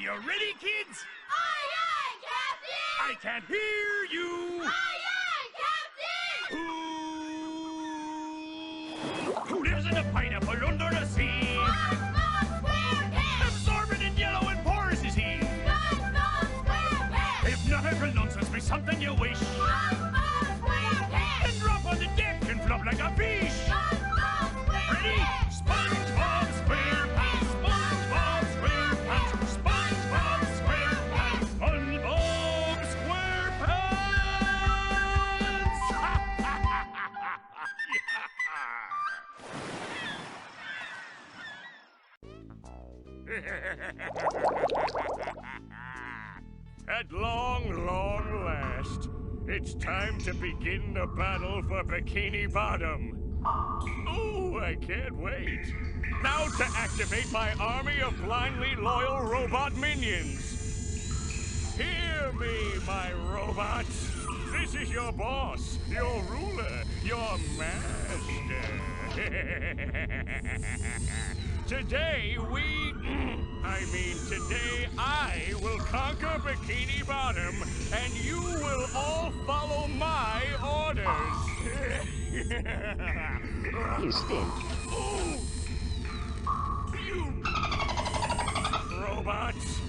you ready, kids? Aye, aye, Captain! I can't hear you! Aye, aye, Captain! Who lives in a pineapple under the sea? SpongeBob SquarePants! Absorbent and yellow and porous is he. SpongeBob SquarePants! Hypnotical nonsense be something you wish. SpongeBob SquarePants! And drop on the deck and flop like a fish. SpongeBob SquarePants! Ready? SpongeBob SquarePants, SpongeBob SquarePants, SpongeBob SquarePants, SpongeBob SquarePants. At long, long last, it's time to begin the battle for Bikini Bottom. Oh, I can't wait. Now to activate my army of blindly loyal robot minions. Hear me, my robots. This is your boss, your ruler, your master. Today today I will conquer Bikini Bottom, and you will all follow my orders. You stink. Oh! You robots!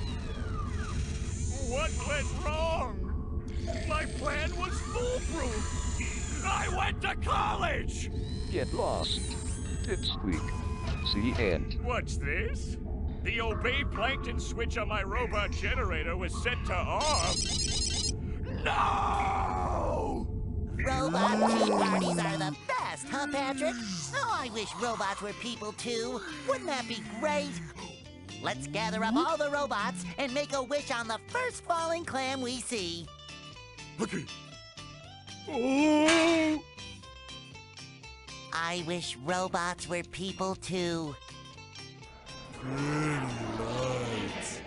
What went wrong? My plan was foolproof! I went to college! Get lost. Dipsqueak. See end. What's this? The obey plankton switch on my robot generator was set to off. No! Robot tea parties are the best, huh, Patrick? Oh, I wish robots were people too. Wouldn't that be great? Let's gather up all the robots and make a wish on the first falling clam we see. Okay. Oh! I wish robots were people too. Pretty lights.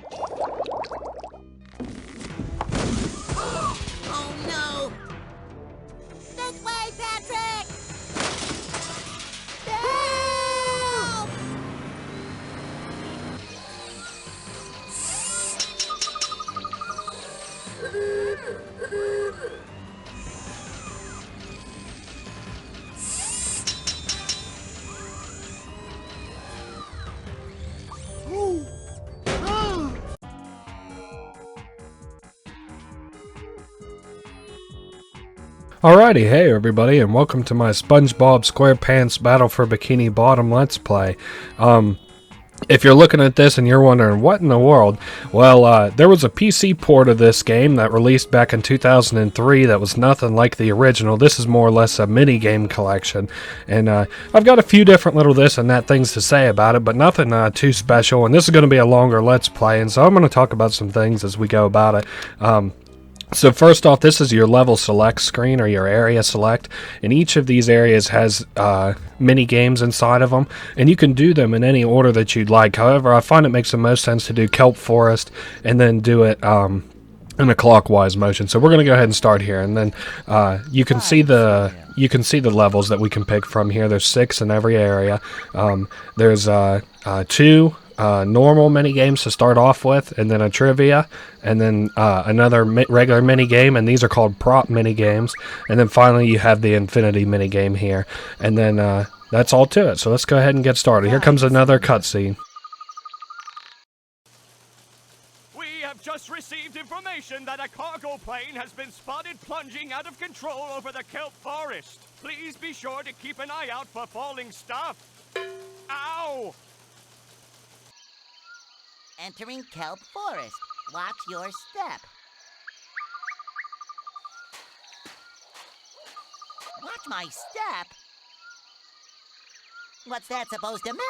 Oh no! This way, Patrick! Help! Alrighty, hey everybody, and welcome to my SpongeBob SquarePants Battle for Bikini Bottom Let's Play. If you're looking at this and you're wondering, what in the world? Well, there was a PC port of this game that released back in 2003 that was nothing like the original. This is more or less a mini-game collection, and I've got a few different little this and that things to say about it, but nothing too special, and this is going to be a longer Let's Play, and so I'm going to talk about some things as we go about it. So first off, this is your level select screen, or your area select, and each of these areas has mini games inside of them, and you can do them in any order that you'd like. However, I find it makes the most sense to do Kelp Forest and then do it in a clockwise motion. So we're going to go ahead and start here, and then you can see the levels that we can pick from here. There's 6 in every area. There's 2 normal mini games to start off with, and then a trivia, and then another regular mini game, and these are called prop mini games, and then finally you have the infinity mini game here, and then that's all to it. So let's go ahead and get started. Here comes another cutscene. We have just received information that a cargo plane has been spotted plunging out of control over the Kelp forest. Please be sure to keep an eye out for falling stuff. Ow! Entering Kelp Forest. Watch your step. Watch my step? What's that supposed to mean?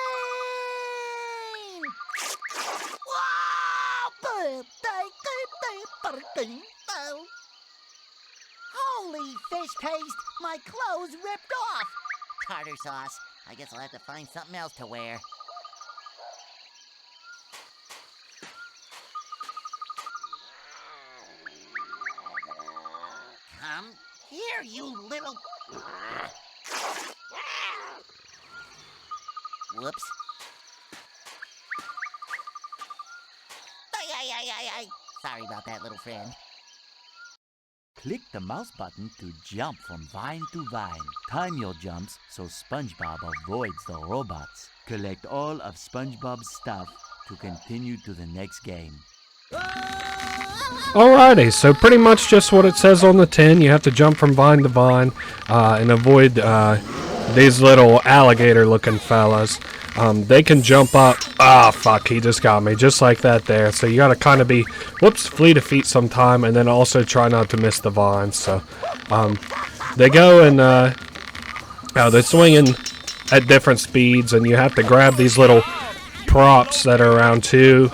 Holy fish paste! My clothes ripped off! Tartar sauce. I guess I'll have to find something else to wear. Come here, you little... Whoops. Sorry about that, little friend. Click the mouse button to jump from vine to vine. Time your jumps so SpongeBob avoids the robots. Collect all of SpongeBob's stuff to continue to the next game. Alrighty, so pretty much just what it says on the tin. You have to jump from vine to vine and avoid these little alligator-looking fellas. They can jump up. Ah, fuck, he just got me. Just like that there. So you gotta kind of be, fleet of feet sometime, and then also try not to miss the vines. So, they go and, they're swinging at different speeds, and you have to grab these little props that are around too.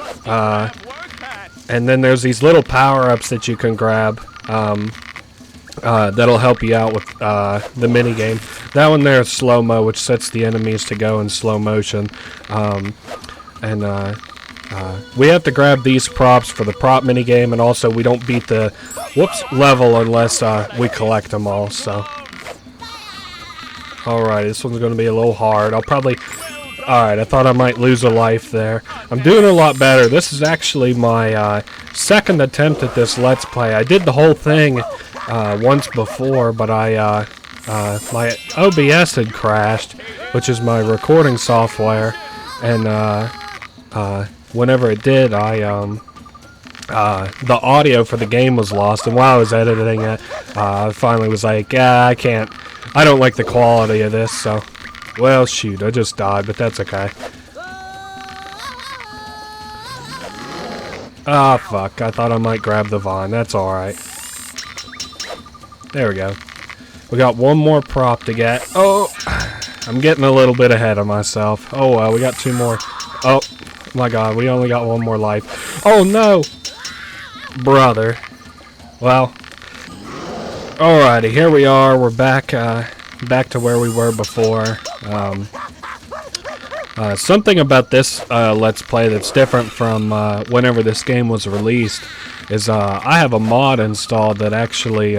And then there's these little power-ups that you can grab. That'll help you out with the minigame. That one there is slow-mo, which sets the enemies to go in slow motion. We have to grab these props for the prop minigame, and also we don't beat the level unless we collect them all. So, alright, this one's going to be a little hard. Alright, I thought I might lose a life there. I'm doing a lot better. This is actually my second attempt at this Let's Play. I did the whole thing once before, but my OBS had crashed, which is my recording software, and whenever it did, the audio for the game was lost, and while I was editing it, I finally was like, I don't like the quality of this, so, well, shoot, I just died, but that's okay. Ah, fuck, I thought I might grab the vine, that's alright. There we go. We got one more prop to get. Oh, I'm getting a little bit ahead of myself. Oh, well, we got two more. Oh, my God, we only got one more life. Oh, no! Brother. Well, alrighty, here we are. We're back to where we were before. Something about this Let's Play that's different from whenever this game was released is I have a mod installed that actually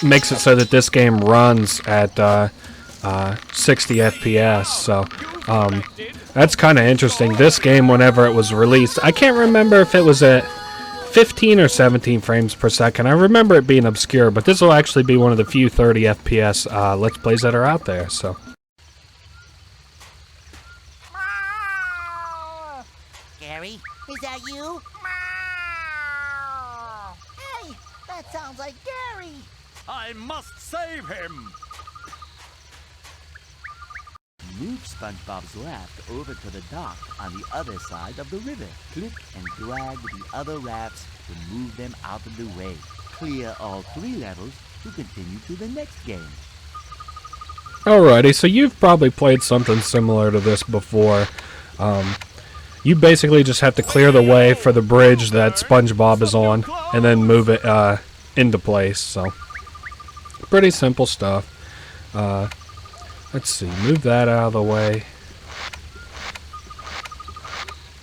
makes it so that this game runs at 60 FPS, so that's kind of interesting. This game, whenever it was released, I can't remember if it was at 15 or 17 frames per second. I remember it being obscure, but this will actually be one of the few 30 FPS Let's Plays that are out there, so. Gary, is that you? Hey, that sounds like Gary. I must save him! Move SpongeBob's raft over to the dock on the other side of the river. Click and drag the other rafts to move them out of the way. Clear all 3 levels to continue to the next game. Alrighty, so you've probably played something similar to this before. You basically just have to clear the way for the bridge that SpongeBob is on, and then move it into place, so. Pretty simple stuff. Let's see, move that out of the way.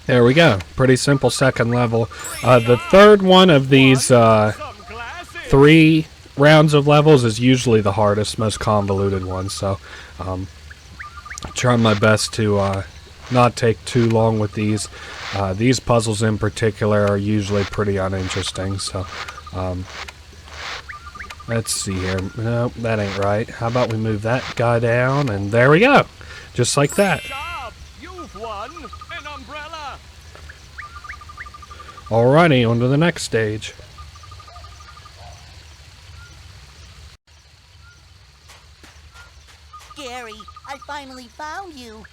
There we go. Pretty simple second level. The third one of these 3 rounds of levels is usually the hardest, most convoluted one, so trying my best to not take too long with these. These puzzles in particular are usually pretty uninteresting, so let's see here. No, that ain't right. How about we move that guy down, and there we go. Just like that. You've won an umbrella! Alrighty, on to the next stage. Gary, I finally found you.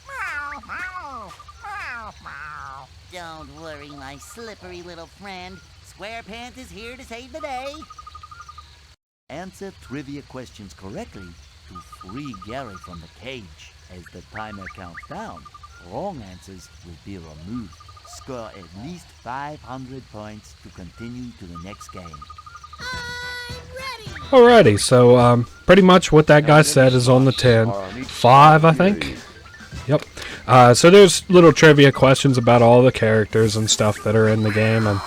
Don't worry, my slippery little friend. SquarePants is here to save the day. Answer trivia questions correctly to free Gary from the cage. As the timer counts down, wrong answers will be removed. Score at least 500 points to continue to the next game. Alrighty, so pretty much what that guy said is on the tin. 5, I think. Yep. So there's little trivia questions about all the characters and stuff that are in the game, and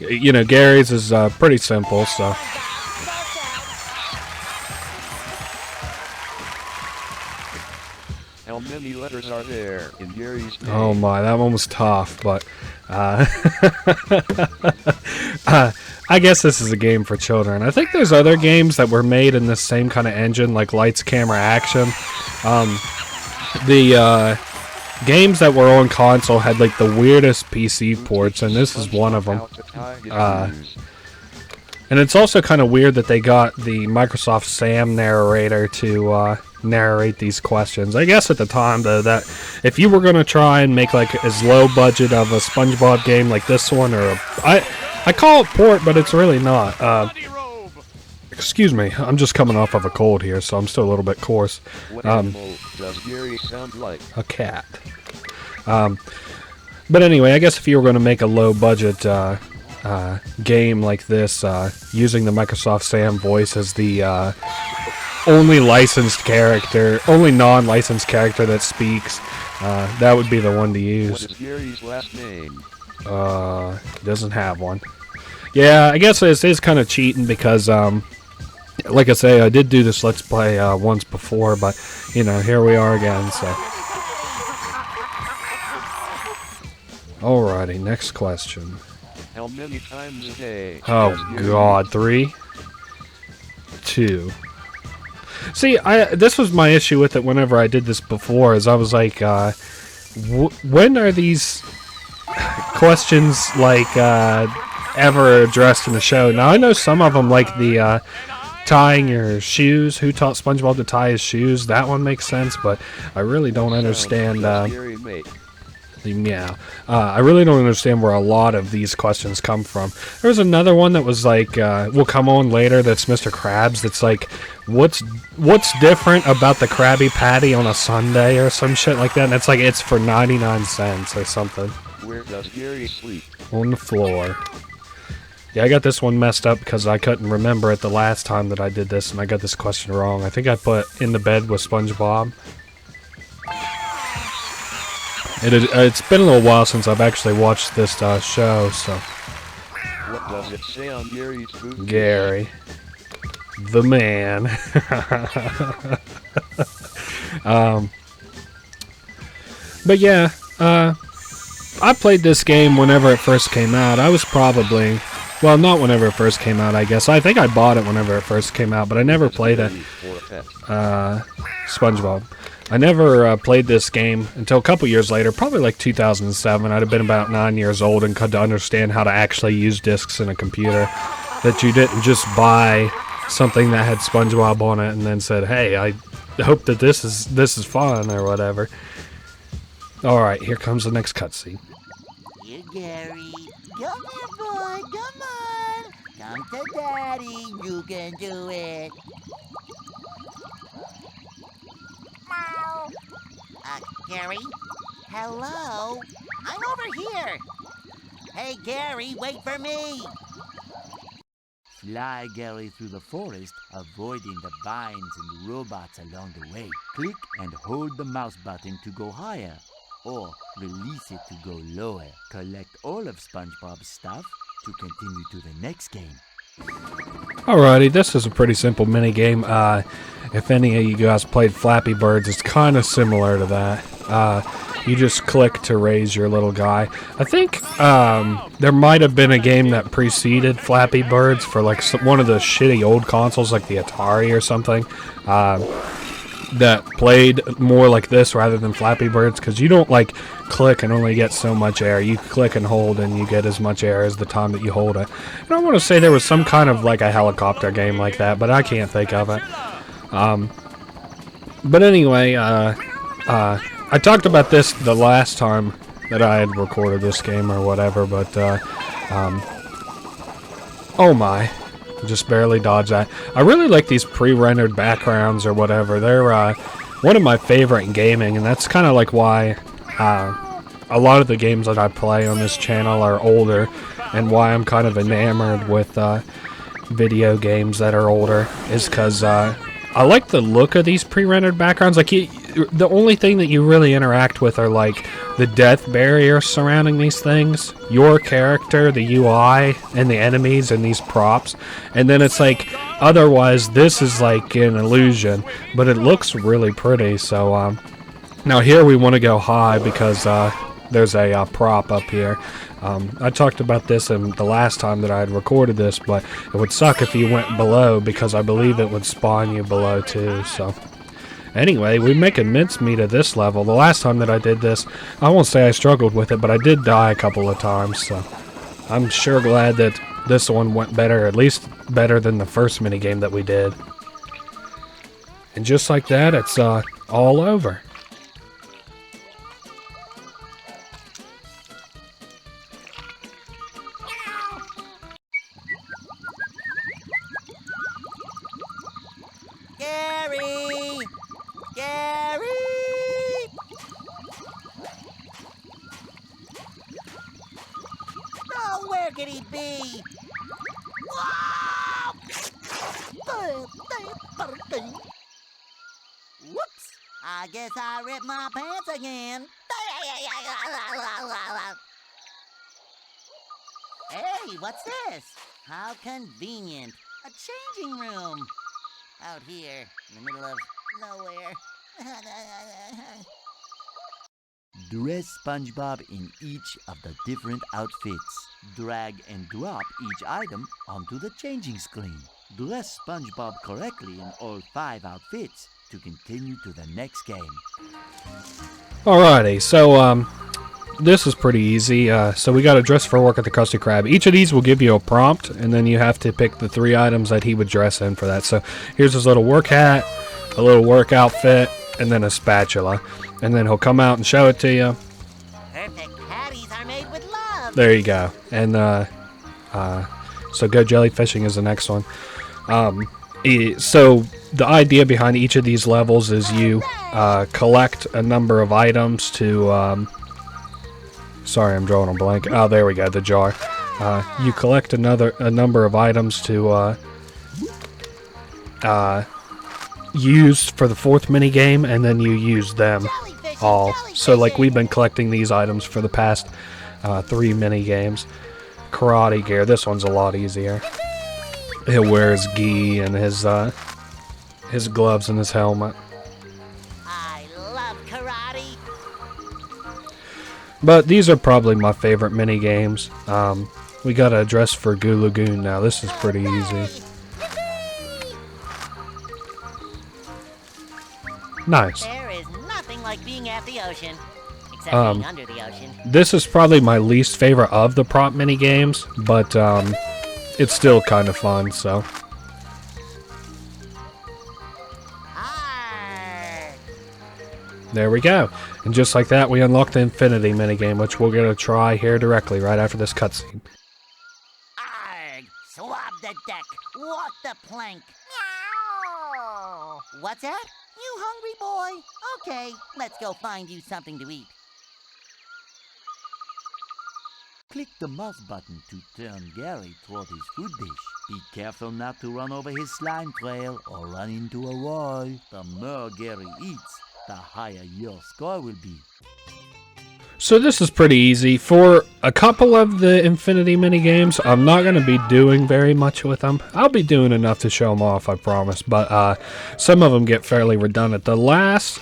you know, Gary's is pretty simple, so. How many letters are there in Gary's name? Oh my, that one was tough, but I guess this is a game for children. I think there's other games that were made in this same kind of engine, like Lights, Camera, Action. The games that were on console had like the weirdest PC ports, and this is one of them. And it's also kind of weird that they got the Microsoft Sam narrator to narrate these questions. I guess at the time, though, that if you were going to try and make like as low budget of a SpongeBob game like this one, or I call it port, but it's really not. Excuse me, I'm just coming off of a cold here, so I'm still a little bit coarse. What animal does Gary sound like? A cat. But anyway, I guess if you were going to make a low budget game like this, using the Microsoft Sam voice as the only licensed character, only non-licensed character that speaks, that would be the one to use. What is Gary's last name? Doesn't have one. Yeah, I guess this is kind of cheating because, like I say, I did do this Let's Play once before, but, you know, here we are again, so. Alrighty, next question. How many times a day? Oh does Gary God, 3, 2. See, this was my issue with it whenever I did this before, is I was like, when are these questions like ever addressed in the show? Now I know some of them, like the tying your shoes. Who taught SpongeBob to tie his shoes? That one makes sense, but I really don't understand. does Gary make? Yeah, I really don't understand where a lot of these questions come from. There was another one that was like, will come on later, that's Mr. Krabs, that's like, what's different about the Krabby Patty on a Sunday or some shit like that, and it's like, it's for 99 cents or something. Where does Gary sleep? On the floor. Yeah, I got this one messed up because I couldn't remember it the last time that I did this, and I got this question wrong. I think I put in the bed with SpongeBob. It's been a little while since I've actually watched this show, so. What does it say on Gary's boot? Gary. The man. But yeah, I played this game whenever it first came out. I was probably, well, not whenever it first came out, I guess. I think I bought it whenever it first came out, but I never played it. SpongeBob. I never played this game until a couple years later, probably like 2007. I'd have been about 9 years old and could understand how to actually use discs in a computer. That you didn't just buy something that had SpongeBob on it and then said, "Hey, I hope that this is fun," or whatever. All right, here comes the next cutscene. Here, Gary. Come here, boy. Come on. Come to Daddy. You can do it. Gary? Hello? I'm over here. Hey, Gary, wait for me. Fly Gary through the forest, avoiding the vines and robots along the way. Click and hold the mouse button to go higher, or release it to go lower. Collect all of SpongeBob's stuff to continue to the next game. Alrighty, this is a pretty simple mini game. If any of you guys played Flappy Birds, it's kind of similar to that. You just click to raise your little guy. I think there might have been a game that preceded Flappy Birds for like one of the shitty old consoles, like the Atari or something, that played more like this rather than Flappy Birds, because you don't like click and only get so much air. You click and hold and you get as much air as the time that you hold it. And I want to say there was some kind of like a helicopter game like that, but I can't think of it. But anyway, I talked about this the last time that I had recorded this game or whatever, but oh my, just barely dodged that. I really like these pre-rendered backgrounds or whatever. They're one of my favorite in gaming, and that's kind of like why a lot of the games that I play on this channel are older, and why I'm kind of enamored with video games that are older, is because I like the look of these pre-rendered backgrounds. Like, the only thing that you really interact with are like the death barrier surrounding these things, your character, the UI, and the enemies and these props. And then it's like, otherwise this is like an illusion, but it looks really pretty. So Now here we want to go high because there's a prop up here. I talked about this in the last time that I had recorded this, but it would suck if you went below because I believe it would spawn you below too. So anyway, we're making mincemeat at this level. The last time that I did this, I won't say I struggled with it, but I did die a couple of times. So I'm sure glad that this one went better, at least better than the first minigame that we did. And just like that, it's all over. Gary! Gary! Oh, where could he be? Whoa! Whoops! I guess I ripped my pants again. Hey, what's this? How convenient. A changing room. Out here, in the middle of nowhere. Dress SpongeBob in each of the different outfits. Drag and drop each item onto the changing screen. Dress SpongeBob correctly in all 5 outfits to continue to the next game. Alrighty, so this is pretty easy. So we got to dress for work at the Krusty Krab. Each of these will give you a prompt, and then you have to pick the 3 items that he would dress in for that. So here's his little work hat, a little work outfit, and then a spatula. And then he'll come out and show it to you. Perfect patties are made with love. There you go. And so go jellyfishing is the next one. So the idea behind each of these levels is you collect a number of items to... sorry, I'm drawing a blank. Oh, there we go, the jar. You collect a number of items to use for the 4th minigame, and then you use them all. So, like, we've been collecting these items for the past 3 minigames. Karate gear, this one's a lot easier. He'll wear his gi and his gloves and his helmet. I love karate. But these are probably my favorite mini games. We got a dress for Goo Lagoon now. This is pretty easy. Nice. There is nothing like being at the ocean, except being under the ocean. This is probably my least favorite of the prop mini games, but it's still kind of fun. So. There we go. And just like that, we unlock the Infinity minigame, which we're going to try here directly, right after this cutscene. Arg! Swab the deck! Walk the plank! Meow! What's that? You hungry boy? Okay, let's go find you something to eat. Click the mouse button to turn Gary toward his food dish. Be careful not to run over his slime trail or run into a wall. The more Gary eats, the higher your score will be. So this is pretty easy. For a couple of the Infinity minigames, I'm not going to be doing very much with them. I'll be doing enough to show them off, I promise. But some of them get fairly redundant. The last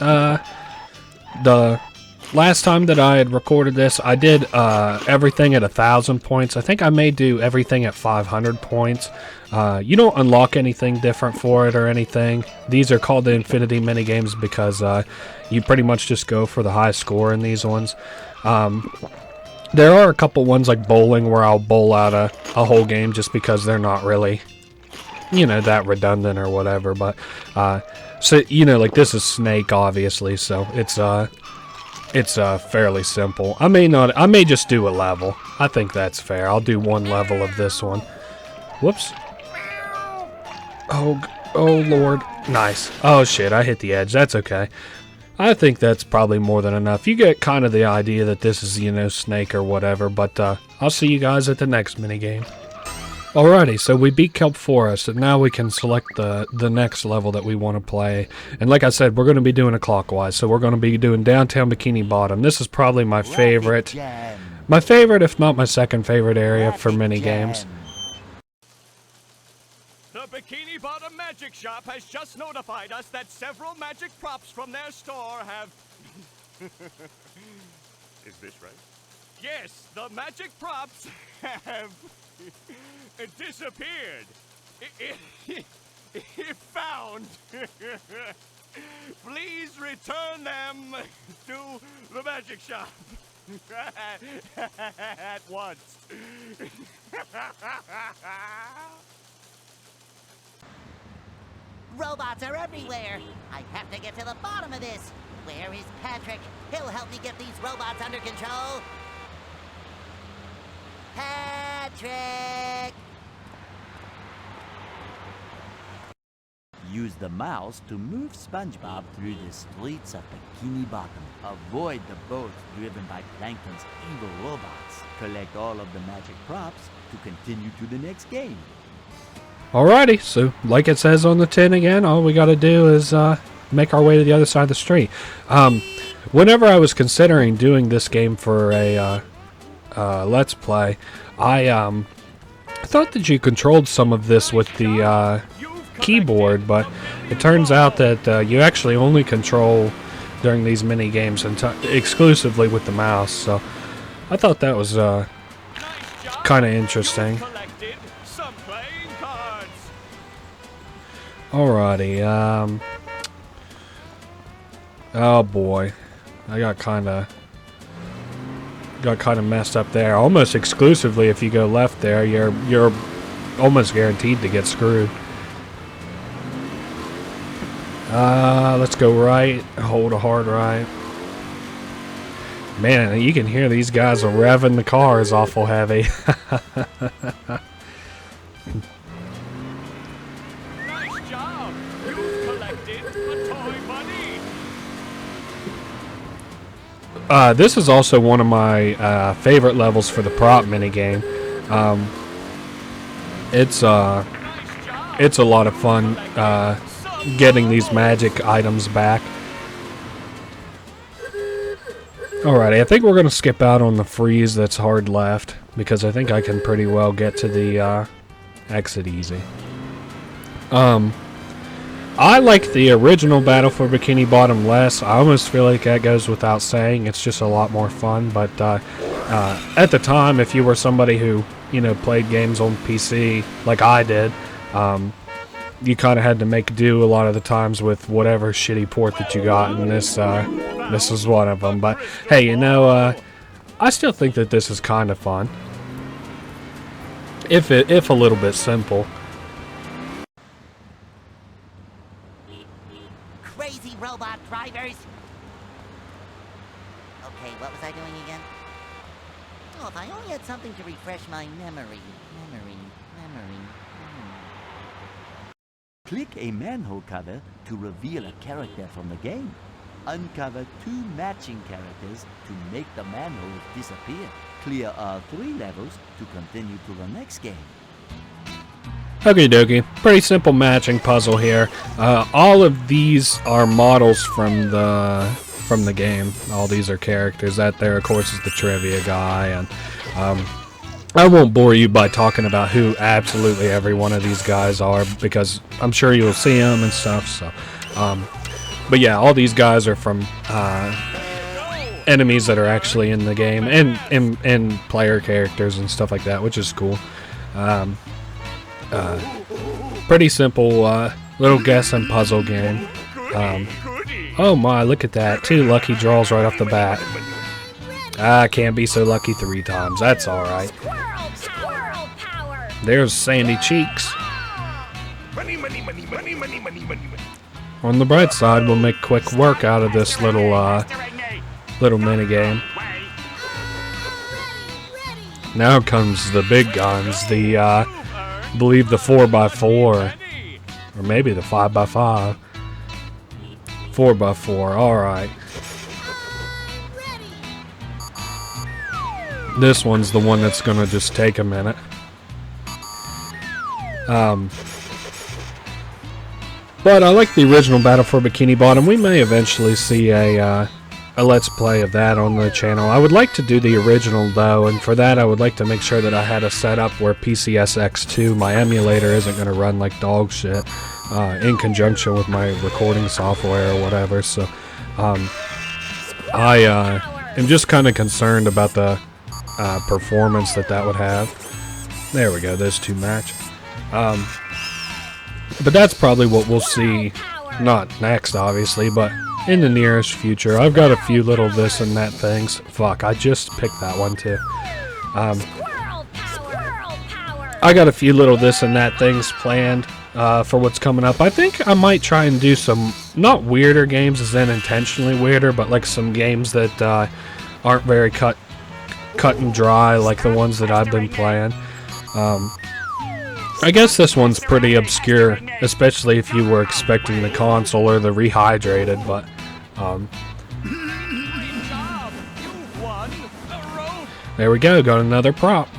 time that I had recorded this, I did everything at 1,000 points. I think I may do everything at 500 points. You don't unlock anything different for it or anything. These are called the Infinity minigames because you pretty much just go for the high score in these ones. There are a couple ones like bowling where I'll bowl out a whole game just because they're not really, you know, that redundant or whatever. But so, you know, like this is Snake, obviously, so it's fairly simple. I may just do a level. I think that's fair. I'll do one level of this one. Whoops. Oh Lord. Nice. Oh shit, I hit the edge. That's okay. I think that's probably more than enough. You get kind of the idea that this is, you know, Snake or whatever, but I'll see you guys at the next minigame. Alrighty, so we beat Kelp Forest, and now we can select the next level that we want to play. And like I said, we're going to be doing it clockwise, so we're going to be doing downtown Bikini Bottom. This is probably my favorite, if not my second favorite area for minigames. The Bikini Bottom Magic Shop has just notified us that several magic props from their store have Is this right? Yes, the magic props have disappeared. If found, please return them to the magic shop at once. Robots are everywhere. I have to get to the bottom of this. Where is Patrick? He'll help me get these robots under control. Patrick! Use the mouse to move SpongeBob through the streets of Bikini Bottom. Avoid the boats driven by Plankton's evil robots. Collect all of the magic props to continue to the next game. Alrighty, so like it says on the tin again, all we gotta do is make our way to the other side of the street. Whenever I was considering doing this game for a Let's Play, I thought that you controlled some of this with the keyboard, but it turns out that you actually only control during these mini games exclusively with the mouse. So I thought that was kind of interesting. Alrighty, oh boy, I got kind of messed up there. Almost exclusively, if you go left there, you're almost guaranteed to get screwed. Let's go right. Hold a hard right. Man, you can hear these guys are revving the cars awful heavy. Nice job! You've collected the toy money! This is also one of my favorite levels for the prop minigame. It's a lot of fun getting these magic items back. Alrighty, I think we're going to skip out on the freeze that's hard left, because I think I can pretty well get to the exit easy. I like the original Battle for Bikini Bottom less. I almost feel like that goes without saying. It's just a lot more fun, but at the time, if you were somebody who, played games on PC like I did, you kind of had to make do a lot of the times with whatever shitty port that you got, and this is one of them. But hey, I still think that this is kind of fun, if a little bit simple. Crazy robot drivers! Okay, what was I doing again? Oh, if I only had something to refresh my memory. Click a manhole cover to reveal a character from the game. Uncover 2 matching characters to make the manholes disappear. Clear all 3 levels to continue to the next game. Okie dokie. Pretty simple matching puzzle here. All of these are models from the game. All these are characters. That there, of course, is the trivia guy, and I won't bore you by talking about who absolutely every one of these guys are, because I'm sure you'll see them and stuff. So, but yeah, all these guys are from enemies that are actually in the game, and player characters and stuff like that, which is cool. Pretty simple little guess and puzzle game. Oh my, look at that. 2 lucky draws right off the bat. I can't be so lucky 3 times. That's alright. Squirrel power! There's Sandy Cheeks. Money, money, money, money, money, money, money, money. On the bright side, we'll make quick work out of this little mini game. Now comes the big guns. The I believe the 4x4, or maybe the 5x5. 4x4. All right. This one's the one that's gonna just take a minute. But I like the original Battle for Bikini Bottom. We may eventually see a Let's Play of that on the channel. I would like to do the original, though, and for that I would like to make sure that I had a setup where PCSX2, my emulator, isn't going to run like dog shit, in conjunction with my recording software or whatever. So, I am just kind of concerned about the performance that would have. There we go, those two match. But that's probably what we'll see, not next obviously, but in the nearest future. I've got a few little this and that things. Fuck, I just picked that one too. I got a few little this and that things planned for what's coming up. I think I might try and do some, not weirder games as in intentionally weirder, but like some games that aren't very cut and dry like the ones that I've been playing. I guess this one's pretty obscure, especially if you were expecting the console or the rehydrated, but there we go, got another prop.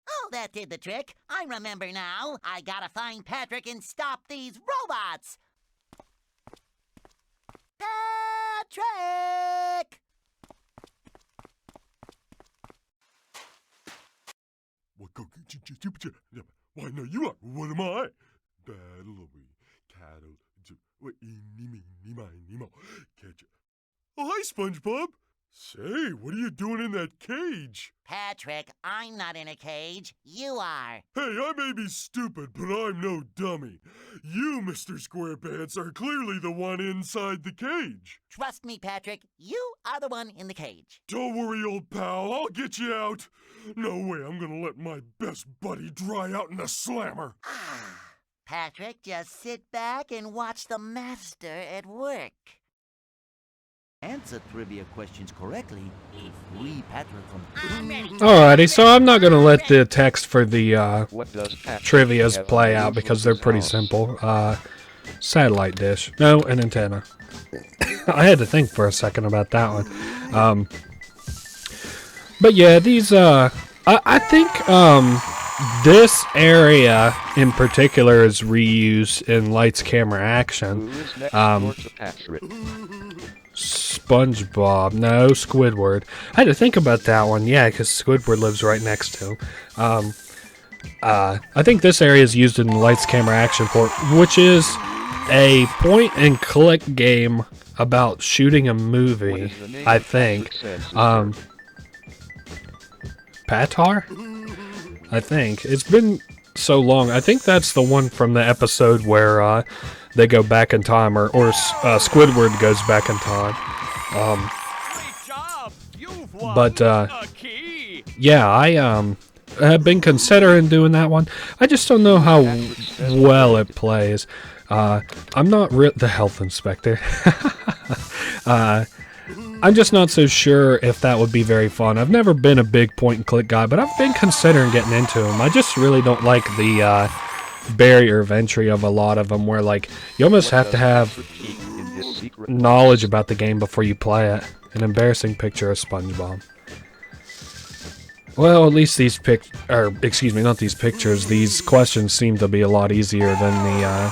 Oh, that did the trick. I remember now. I gotta find Patrick and stop these robots. Patrick! Why no, you are. What am I? Battle of cattle. What eeny, meeny, miny, mo. Catch it. Oh, hi, Spongebob. Say, what are you doing in that cage? Patrick, I'm not in a cage. You are. Hey, I may be stupid, but I'm no dummy. You, Mr. SquarePants, are clearly the one inside the cage. Trust me, Patrick. You are the one in the cage. Don't worry, old pal. I'll get you out. No way I'm gonna let my best buddy dry out in a slammer. Patrick, just sit back and watch the master at work. Answer trivia questions correctly to free Patrick from... Alrighty, so I'm not going to let the text for the What does Patrick trivias have play on out his because they're pretty house? simple. Satellite dish. No, an antenna. I had to think for a second about that one. But yeah, these, I think, this area in particular is reused in Lights, Camera, Action. Who is next door to Patrick? SpongeBob. No, Squidward. I had to think about that one. Yeah, because Squidward lives right next to him. I think this area is used in Lights, Camera, Action port, which is a point-and-click game about shooting a What movie, is the name I of think. Patrick's ancestor? Patar? I think. It's been so long. I think that's the one from the episode where they go back in time, or Squidward goes back in time. Great job! You've won But, a key! yeah, I have been considering doing that one. I just don't know how well it plays. I'm not the health inspector. I'm just not so sure if that would be very fun. I've never been a big point-and-click guy, but I've been considering getting into them. I just really don't like the barrier of entry of a lot of them, where like you almost have to have In his secret knowledge about the game before you play it. An embarrassing picture of SpongeBob. Well, at least these excuse me, not these pictures. These questions seem to be a lot easier than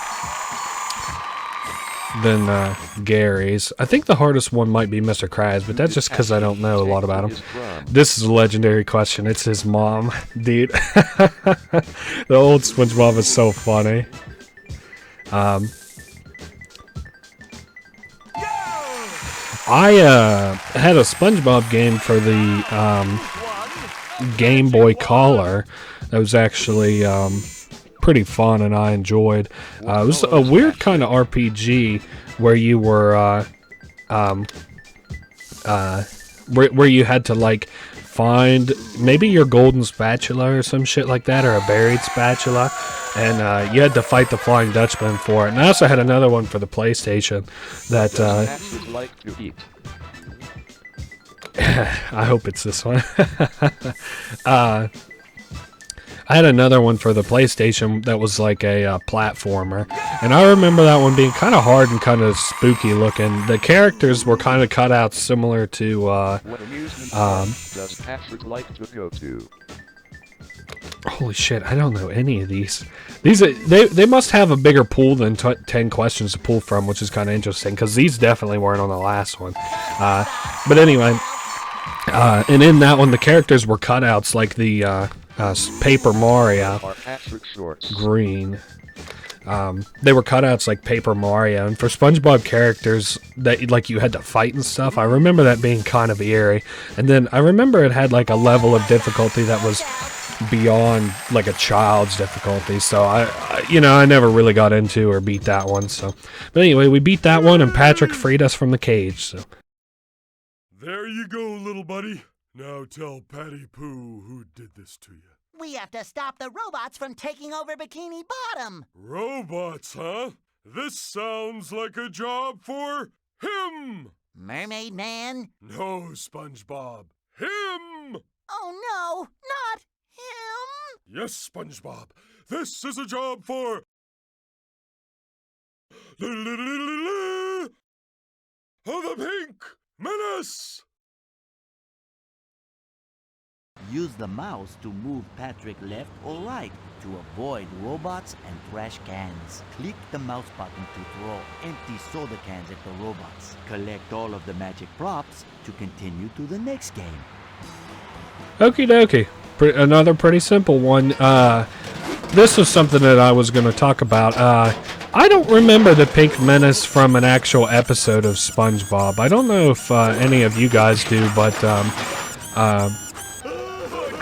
Gary's. I think the hardest one might be Mr. Krabs, but that's just because I don't know a lot about him. his drum. This is a legendary question. It's his mom, dude. The old SpongeBob is so funny. I had a SpongeBob game for the Game Boy Color that was actually pretty fun and I enjoyed. It was a weird kind of RPG where you were where you had to like find maybe your golden spatula or some shit like that, or a buried spatula, and you had to fight the Flying Dutchman for it. And I also had another one for the PlayStation that Patrick like to eat. I hope it's this one. I had another one for the PlayStation that was like a platformer, and I remember that one being kind of hard and kind of spooky looking. The characters were kind of cut out similar to What amusement park does Patrick like to go to? holy shit, I don't know any of these. They must have a bigger pool than 10 questions to pull from, which is kind of interesting, because these definitely weren't on the last one. But anyway, and in that one, the characters were cutouts like the Paper Mario Are Patrick shorts? green. They were cutouts like Paper Mario, and for SpongeBob characters that like you had to fight and stuff, I remember that being kind of eerie. And then I remember it had like a level of difficulty that was beyond like a child's difficulty, so I never really got into or beat that one. So, but anyway, we beat that one, and Patrick freed us from the cage. So there you go, little buddy. Now tell Patty Pooh who did this to you. We have to stop the robots from taking over Bikini Bottom. Robots, huh? This sounds like a job for him! Mermaid Man? No, SpongeBob. Him! Oh no, not him! Yes, SpongeBob. This is a job for... the Pink Menace! Use the mouse to move Patrick left or right to avoid robots and trash cans. Click the mouse button to throw empty soda cans at the robots. Collect all of the magic props to continue to the next game. okie dokie. Another pretty simple one. This was something that I was going to talk about. I don't remember the Pink Menace from an actual episode of SpongeBob. I don't know if any of you guys do, but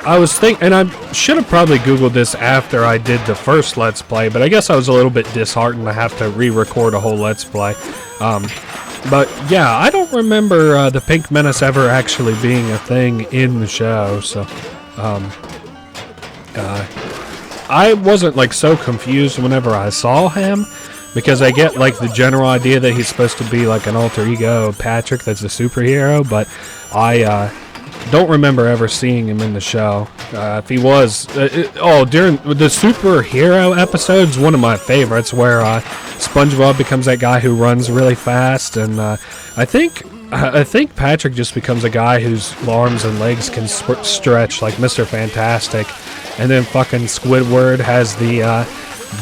I was thinking, and I should have probably Googled this after I did the first Let's Play, but I guess I was a little bit disheartened to have to re-record a whole Let's Play. But yeah, I don't remember the Pink Menace ever actually being a thing in the show, so I wasn't like so confused whenever I saw him, because I get like the general idea that he's supposed to be like an alter ego of Patrick that's a superhero, but I don't remember ever seeing him in the show. If he was... during the superhero episodes, one of my favorites, where SpongeBob becomes that guy who runs really fast, and I think Patrick just becomes a guy whose arms and legs can stretch like Mr. Fantastic, and then fucking Squidward has the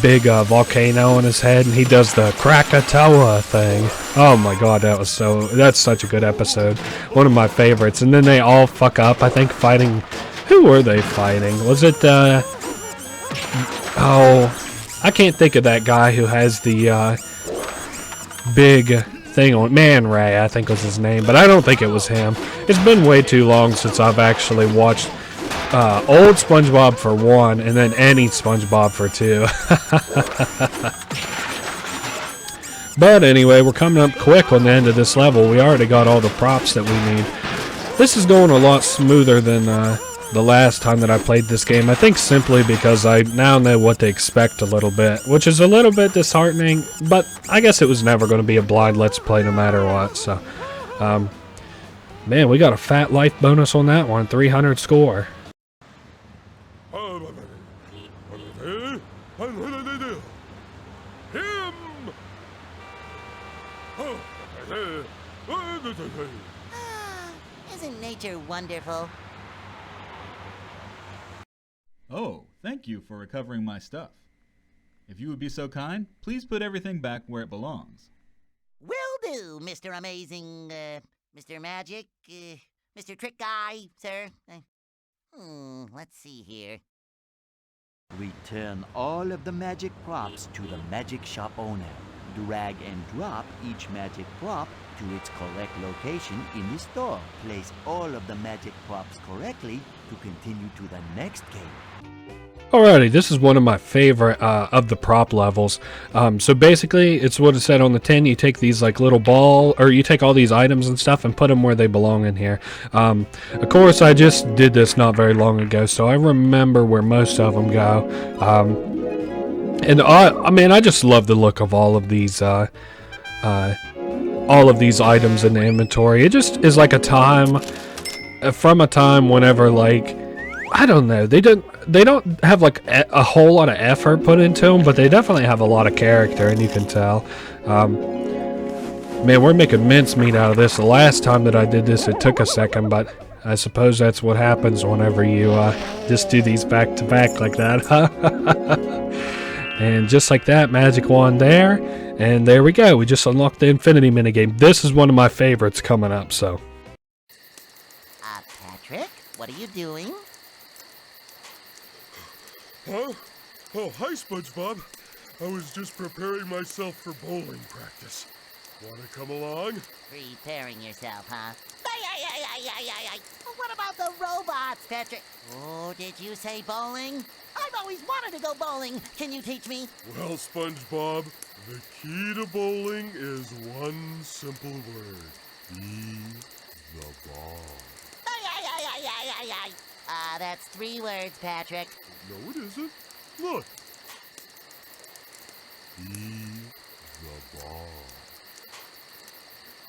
big volcano on his head, and he does the Krakatoa thing. Oh my god, that's such a good episode. One of my favorites. And then they all fuck up, I think, fighting... Who were they fighting? Was it, I can't think of that guy who has the, big thing on... Man Ray, I think was his name, but I don't think it was him. It's been way too long since I've actually watched old SpongeBob for one, and then any SpongeBob for two. But anyway, we're coming up quick on the end of this level. We already got all the props that we need. This is going a lot smoother than the last time that I played this game. I think simply because I now know what to expect a little bit, which is a little bit disheartening, but I guess it was never going to be a blind Let's Play no matter what. So, man, we got a fat life bonus on that one, 300 score. Isn't nature wonderful? Oh, thank you for recovering my stuff. If you would be so kind, please put everything back where it belongs. Will do, Mr. Amazing, Mr. Magic, Mr. Trick Guy, sir. Let's see here. Return all of the magic props to the magic shop owner. Drag and drop each magic prop to its correct location in the store. Place all of the magic props correctly to continue to the next game. Alrighty, this is one of my favorite of the prop levels. So basically, it's what it said on the tin. You take these like little you take all these items and stuff and put them where they belong in here. Of course, I just did this not very long ago, so I remember where most of them go. And I mean, I just love the look of all of these items in the inventory. It just is like a time whenever, like, I don't know, they don't have like a whole lot of effort put into them, but they definitely have a lot of character, and you can tell. Man, we're making mincemeat out of this. The last time that I did this, it took a second, but I suppose that's what happens whenever you just do these back to back like that. And just like that, magic wand there, and there we go. We just unlocked the infinity minigame. This is one of my favorites coming up, so. Patrick, what are you doing? Huh? Oh, hi, SpongeBob. I was just preparing myself for bowling practice. Wanna come along? Preparing yourself, huh? What about the robots, Patrick? Oh, did you say bowling? I've always wanted to go bowling. Can you teach me? Well, SpongeBob, the key to bowling is one simple word. Be the ball. That's 3 words, Patrick. No, it isn't. Look. Be the ball.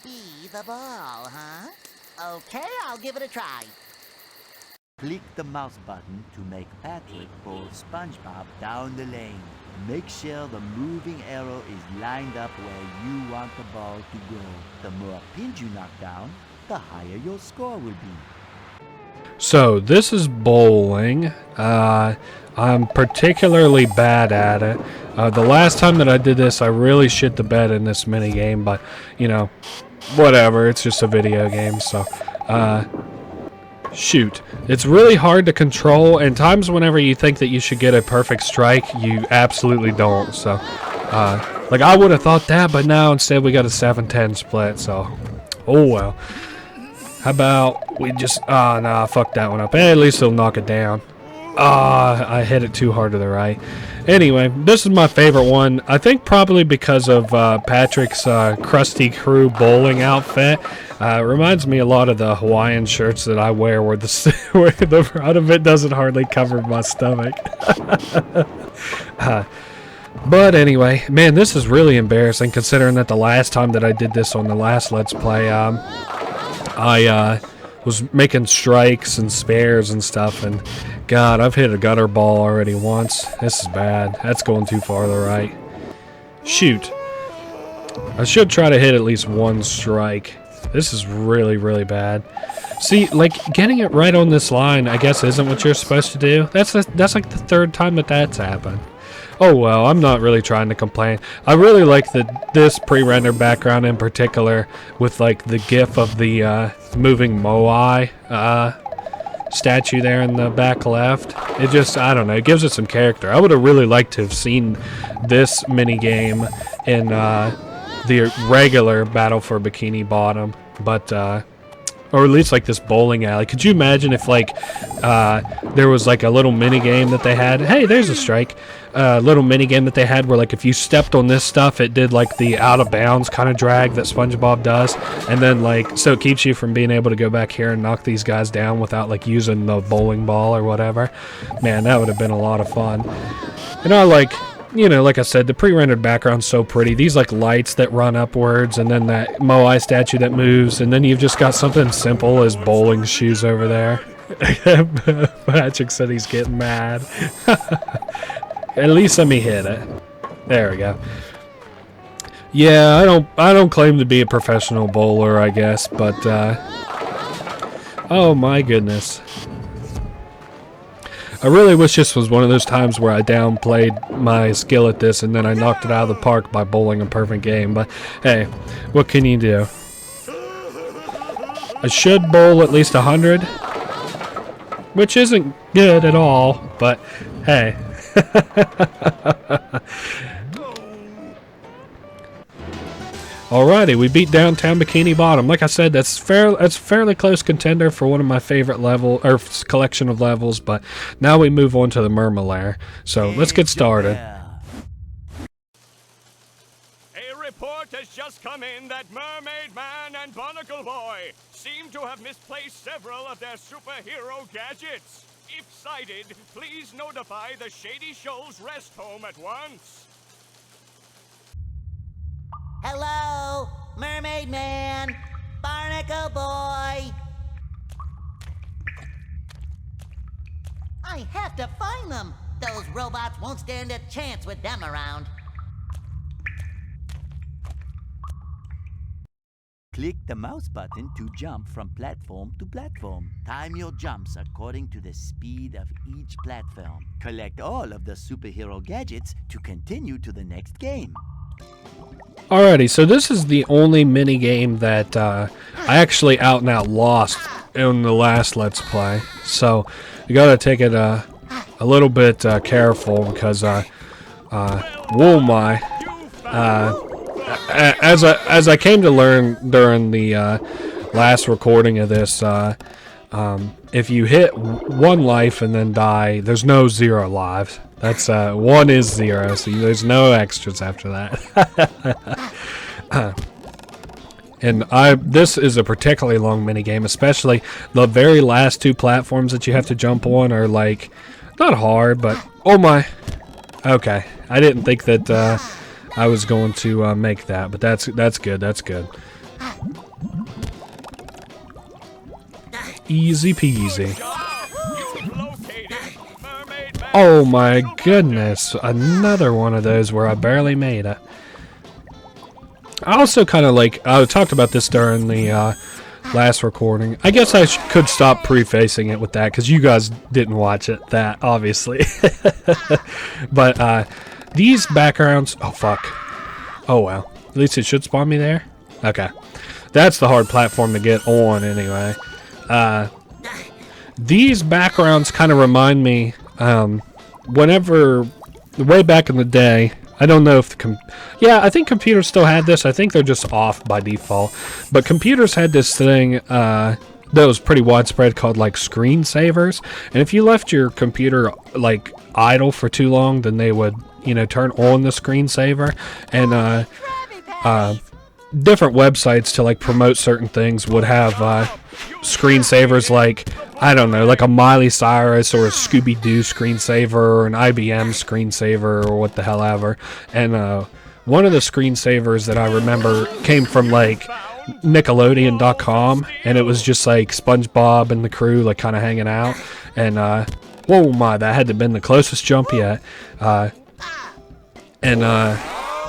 Be the ball, huh? Okay, I'll give it a try. Click the mouse button to make Patrick pull SpongeBob down the lane. Make sure the moving arrow is lined up where you want the ball to go. The more pins you knock down, the higher your score will be. So this is bowling. I'm particularly bad at it. The last time that I did this, I really shit the bed in this mini game, but you know, whatever. It's just a video game, so shoot. It's really hard to control, and times whenever you think that you should get a perfect strike, you absolutely don't. So, like I would have thought that, but now instead we got a 7-10 split. So, oh well. How about we just, nah, fuck that one up. Hey, at least it'll knock it down. I hit it too hard to the right. Anyway, this is my favorite one. I think probably because of Patrick's Krusty Crew bowling outfit. It reminds me a lot of the Hawaiian shirts that I wear where the front of it doesn't hardly cover my stomach. But anyway, man, this is really embarrassing considering that the last time that I did this on the last Let's Play, I was making strikes and spares and stuff, and God, I've hit a gutter ball already once. This is bad. That's going too far to the right. Shoot. I should try to hit at least one strike. This is really, really bad. See, like, getting it right on this line, I guess, isn't what you're supposed to do. That's like the 3rd time that's happened. Oh well, I'm not really trying to complain. I really like this pre-rendered background in particular, with like the gif of the moving Moai statue there in the back left. It just, I don't know, it gives it some character. I would have really liked to have seen this mini game in the regular Battle for Bikini Bottom, but or at least like this bowling alley. Could you imagine if like there was like a little mini game that they had? Hey, there's a strike. Little mini game that they had where like if you stepped on this stuff, it did like the out of bounds kind of drag that SpongeBob does, and then like so it keeps you from being able to go back here and knock these guys down without like using the bowling ball or whatever. Man, that would have been a lot of fun. And I like, you know, like I said, the pre-rendered background's so pretty. These like lights that run upwards, and then that Moai statue that moves, and then you've just got something simple as bowling shoes over there. Patrick said he's getting mad. At least let me hit it. There we go. Yeah, I don't claim to be a professional bowler, I guess, but oh my goodness. I really wish this was one of those times where I downplayed my skill at this and then I knocked it out of the park by bowling a perfect game, but hey, what can you do? I should bowl at least 100, which isn't good at all, but hey. Alrighty, we beat downtown Bikini Bottom. Like I said, that's a fairly close contender for one of my favorite collection of levels. But now we move on to the Mermaid lair. So let's get started. A report has just come in that Mermaid Man and Barnacle Boy seem to have misplaced several of their superhero gadgets. If sighted, please notify the Shady Shoals Rest Home at once. Hello, Mermaid Man, Barnacle Boy. I have to find them. Those robots won't stand a chance with them around. Click the mouse button to jump from platform to platform. Time your jumps according to the speed of each platform. Collect all of the superhero gadgets to continue to the next game. Alrighty, so this is the only mini game that I actually out and out lost in the last Let's Play. So you gotta take it a little bit careful because whoa my. As I came to learn during the last recording of this, if you hit 1 life and then die, there's no 0 lives. That's 1 is 0, so there's no extras after that. And this is a particularly long minigame, especially the very last 2 platforms that you have to jump on are like not hard, but oh my. Okay, I didn't think that I was going to make that, but that's good. That's good. Easy peasy. Oh my goodness, another one of those where I barely made it. I also kind of like, I talked about this during the last recording. I guess I could stop prefacing it with that because you guys didn't watch it, that obviously. But these backgrounds, oh fuck. Oh well, at least it should spawn me there. Okay, that's the hard platform to get on anyway. These backgrounds kind of remind me, whenever, way back in the day, I don't know if yeah, I think computers still had this. I think they're just off by default. But computers had this thing that was pretty widespread called like screensavers. And if you left your computer like idle for too long, then they would, you know, turn on the screensaver. And different websites to like promote certain things would have screensavers like, I don't know, like a Miley Cyrus or a Scooby-Doo screensaver or an IBM screensaver or what the hell ever. And one of the screensavers that I remember came from like Nickelodeon.com, and it was just like SpongeBob and the crew like kind of hanging out. And whoa my, that had to have been the closest jump yet.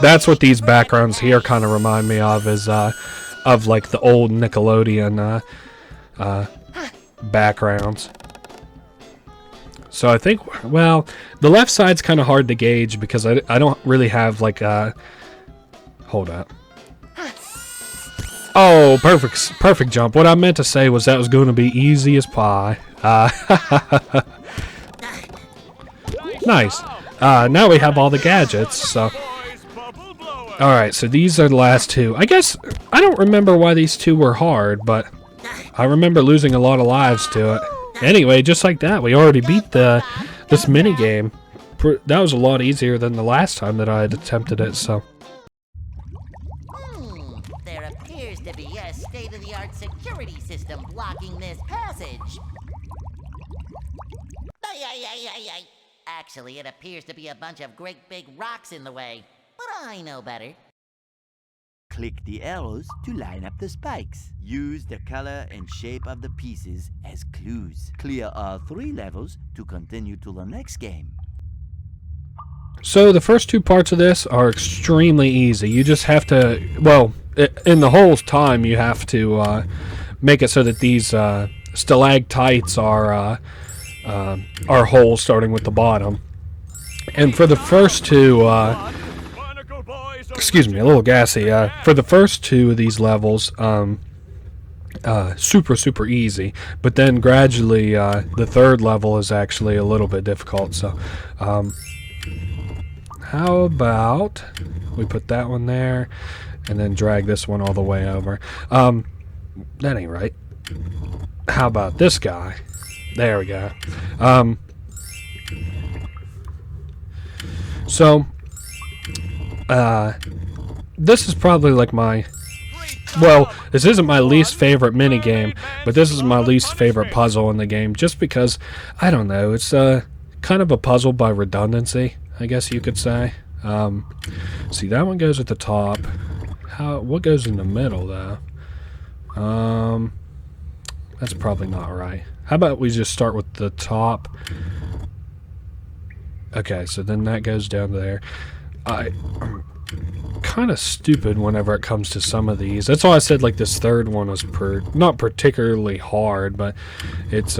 That's what these backgrounds here kind of remind me of, is of like the old Nickelodeon backgrounds. So I think, well, the left side's kind of hard to gauge because I don't really have like hold up. Oh, perfect jump. What I meant to say was that was going to be easy as pie. Nice. Now we have all the gadgets, so. Alright, so these are the last 2. I guess, I don't remember why these 2 were hard, but I remember losing a lot of lives to it. Anyway, just like that, we already beat this minigame. That was a lot easier than the last time that I had attempted it, so. There appears to be a state-of-the-art security system blocking this passage. Actually, it appears to be a bunch of great big rocks in the way. But I know better. Click the arrows to line up the spikes. Use the color and shape of the pieces as clues. Clear all 3 levels to continue to the next game. So the first 2 parts of this are extremely easy. You just have to, well, in the whole time you have to make it so that these stalactites are holes starting with the bottom. And for the first 2, excuse me, a little gassy. For the first 2 of these levels, super easy. But then gradually, the 3rd level is actually a little bit difficult. So, how about we put that one there, and then drag this one all the way over? That ain't right. How about this guy? There we go. So. This is probably like my, well, this isn't my least favorite minigame, but this is my least favorite puzzle in the game, just because, I don't know, it's kind of a puzzle by redundancy, I guess you could say. See, that one goes at the top. What goes in the middle, though? That's probably not right. How about we just start with the top? Okay, so then that goes down there. I'm kind of stupid whenever it comes to some of these. That's why I said like this 3rd one was not particularly hard, but it's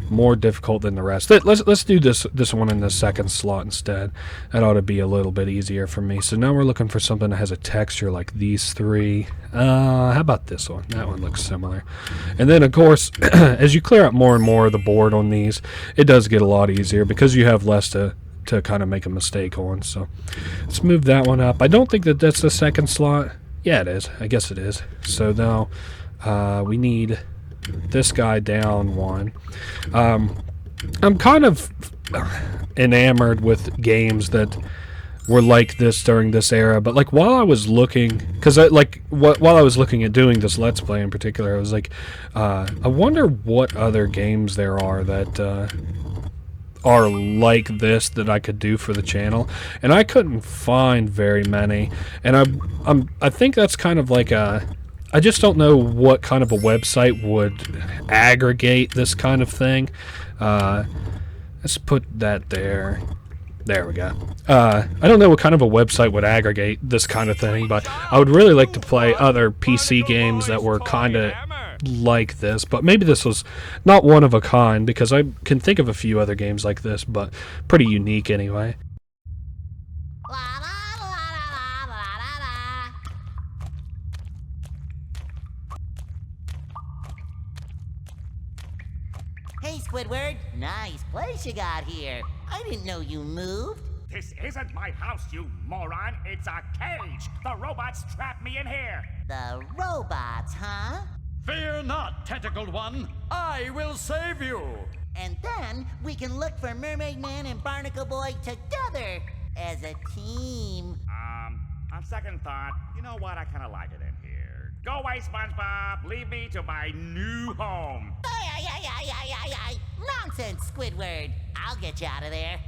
more difficult than the rest. Let's do this one in the 2nd slot instead. That ought to be a little bit easier for me. So now we're looking for something that has a texture like these 3. How about this one? That one looks similar. And then of course, as you clear out more and more of the board on these, it does get a lot easier because you have less to to kind of make a mistake on. So let's move that one up. I don't think that that's the second slot. Yeah, it is. I guess it is. So now we need this guy down one. I'm kind of enamored with games that were like this during this era, but like while I was looking, because while I was looking at doing this Let's Play in particular, I was like, I wonder what other games there are that are like this that I could do for the channel, and I couldn't find very many. And I think that's kind of like I just don't know what kind of a website would aggregate this kind of thing. Let's put that there. There we go. I don't know what kind of a website would aggregate this kind of thing, but I would really like to play other PC games that were kind of like this, but maybe this was not one of a kind, because I can think of a few other games like this, but pretty unique anyway. Hey, Squidward. Nice place you got here. I didn't know you moved. This isn't my house, you moron. It's a cage. The robots trapped me in here. The robots, huh? Fear not, tentacled one. I will save you. And then we can look for Mermaid Man and Barnacle Boy together as a team. On second thought, you know what? I kind of like it in here. Go away, SpongeBob. Leave me to my new home. Ay. Nonsense, Squidward. I'll get you out of there.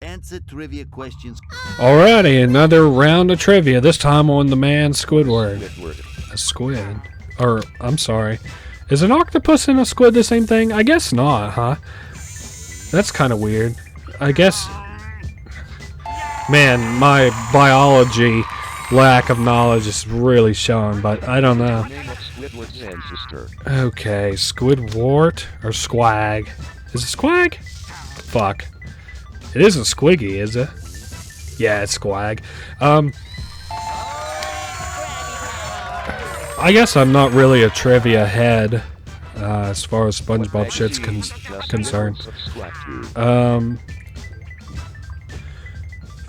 Answer trivia questions. Alrighty, another round of trivia, this time on the man Squidward. A squid. Or, I'm sorry. Is an octopus and a squid the same thing? I guess not, huh? That's kind of weird. I guess... Man, my biology lack of knowledge is really showing, but I don't know. Okay, Squidward or Squag. Is it Squag? Fuck. It isn't Squiggy, is it? Yeah, it's Squag. I guess I'm not really a trivia head as far as SpongeBob shit's concerned.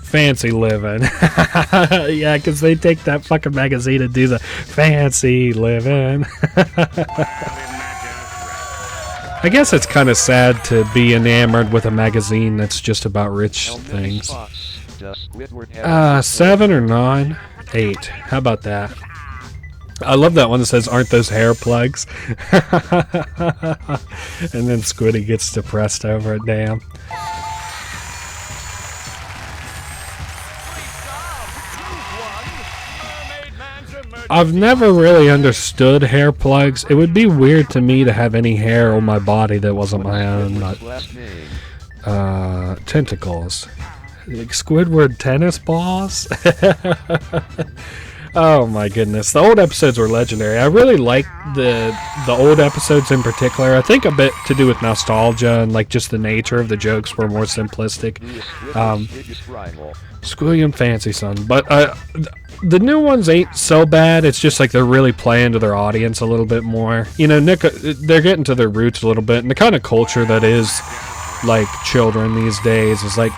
Fancy living. Yeah, because they take that fucking magazine and do the fancy living. I guess it's kind of sad to be enamored with a magazine that's just about rich things. 7 or 9? 8. How about that? I love that one that says, "Aren't those hair plugs?" And then Squiddy gets depressed over it, damn. I've never really understood hair plugs. It would be weird to me to have any hair on my body that wasn't my own. But, tentacles. Like Squidward tennis balls? Oh my goodness. The old episodes were legendary. I really like the old episodes in particular. I think a bit to do with nostalgia and like just the nature of the jokes were more simplistic. Squilliam Fancy Son. But the new ones ain't so bad. It's just like they're really playing to their audience a little bit more. You know, they're getting to their roots a little bit. And the kind of culture that is like children these days is like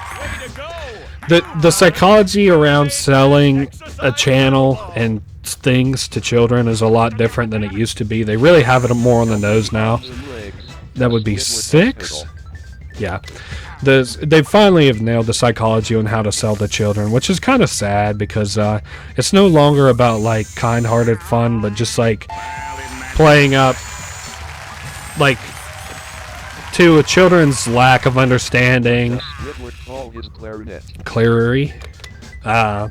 the psychology around selling a channel and things to children is a lot different than it used to be. They really have it more on the nose now. That would be 6? Yeah. They finally have nailed the psychology on how to sell to children, which is kind of sad because it's no longer about like kind-hearted fun, but just like playing up like to a children's lack of understanding. Clarity. To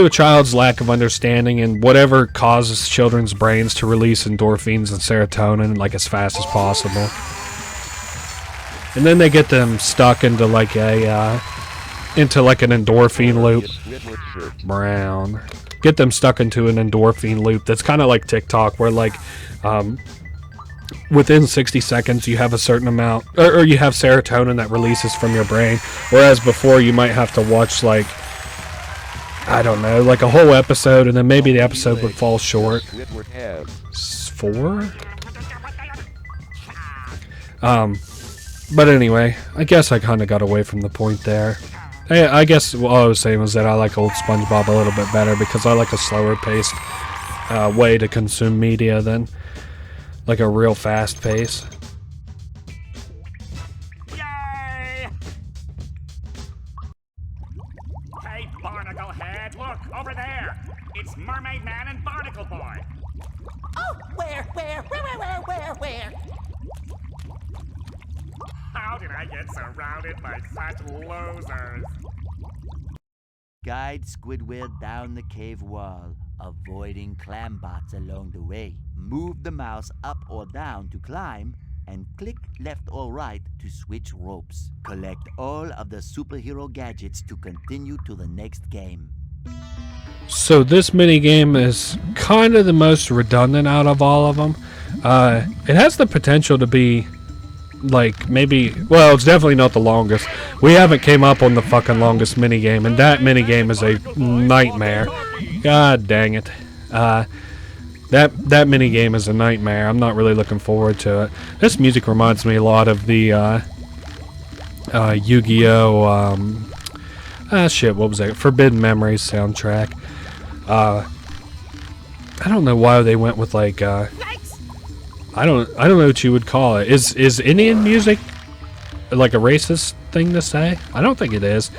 a child's lack of understanding and whatever causes children's brains to release endorphins and serotonin like as fast as possible. And then they get them stuck into like an endorphin loop. Brown. Get them stuck into an endorphin loop that's kind of like TikTok, where like within 60 seconds you have a certain amount, or you have serotonin that releases from your brain, whereas before you might have to watch like, I don't know, like a whole episode, and then maybe the episode would fall short. 4? But anyway, I guess I kind of got away from the point there. I guess what I was saying was that I like old SpongeBob a little bit better because I like a slower paced way to consume media than like a real fast pace. Yay! Hey, Barnacle Head, look, over there. It's Mermaid Man and Barnacle Boy. Oh, where? How did I get surrounded by such losers? Guide Squidward down the cave wall, avoiding clambots along the way. Move the mouse up or down to climb, and click left or right to switch ropes. Collect all of the superhero gadgets to continue to the next game. So this minigame is kind of the most redundant out of all of them. It has the potential to be like maybe, well, it's definitely not the longest. We haven't came up on the fucking longest minigame, and that minigame is a nightmare. God dang it. That minigame is a nightmare. I'm not really looking forward to it. This music reminds me a lot of the Yu-Gi-Oh! What was that? Forbidden Memories soundtrack. I don't know why they went with like I don't know what you would call it. Is Indian music like a racist thing to say? I don't think it is.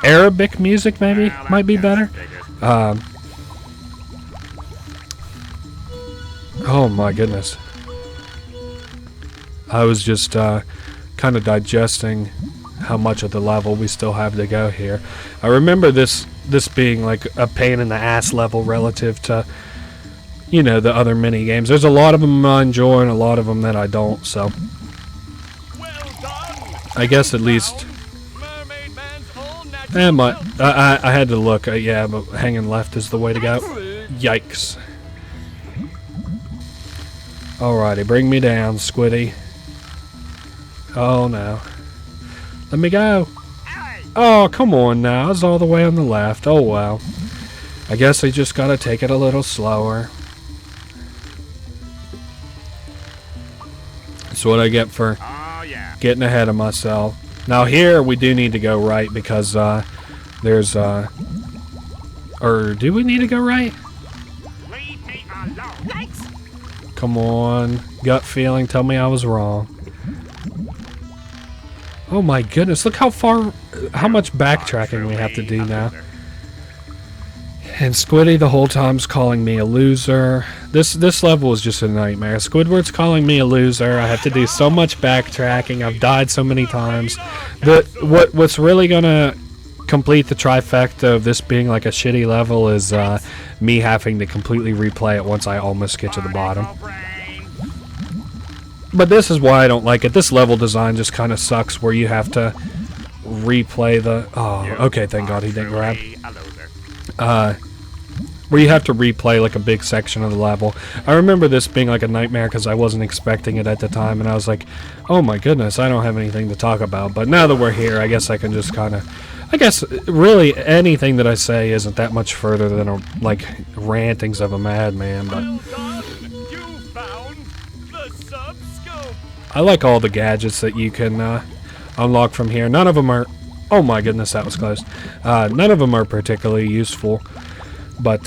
Arabic music maybe might be better. Oh my goodness. I was just kind of digesting how much of the level we still have to go here. I remember this being like a pain in the ass level relative to, you know, the other mini games. There's a lot of them I enjoy and a lot of them that I don't, so I guess at least I had to look. Yeah, but hanging left is the way to go. Yikes. Alrighty, bring me down, Squiddy. Oh no. Let me go. Oh, come on now. It's all the way on the left. Oh well. I guess I just gotta take it a little slower. That's what I get for getting ahead of myself. Now here we do need to go right because there's or do we need to go right? Come on, gut feeling, tell me I was wrong. Oh my goodness, look how much backtracking we have to do now. And Squiddy the whole time's calling me a loser. This level is just a nightmare. Squidward's calling me a loser. I have to do so much backtracking. I've died so many times. What's really gonna complete the trifecta of this being like a shitty level is me having to completely replay it once I almost get to the bottom. But this is why I don't like it. This level design just kind of sucks where you have to replay the... Oh, okay, thank God he didn't grab. Where you have to replay like a big section of the level. I remember this being like a nightmare because I wasn't expecting it at the time, and I was like, oh my goodness, I don't have anything to talk about. But now that we're here, I guess I can just kind of... I guess really anything that I say isn't that much further than like rantings of a madman, but... I like all the gadgets that you can unlock from here. None of them are... Oh my goodness, that was close. None of them are particularly useful, but,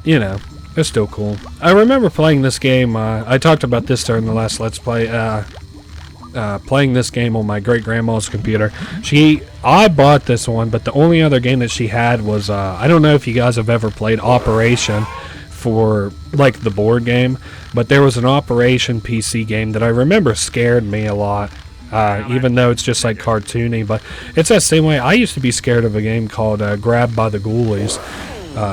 you know, they're still cool. I remember playing this game, I talked about this during the last Let's Play, playing this game on my great-grandma's computer. I bought this one, but the only other game that she had was, I don't know if you guys have ever played Operation for, like, the board game, but there was an Operation PC game that I remember scared me a lot. Even though it's just like cartoony, but it's that same way. I used to be scared of a game called Grabbed by the Ghoulies.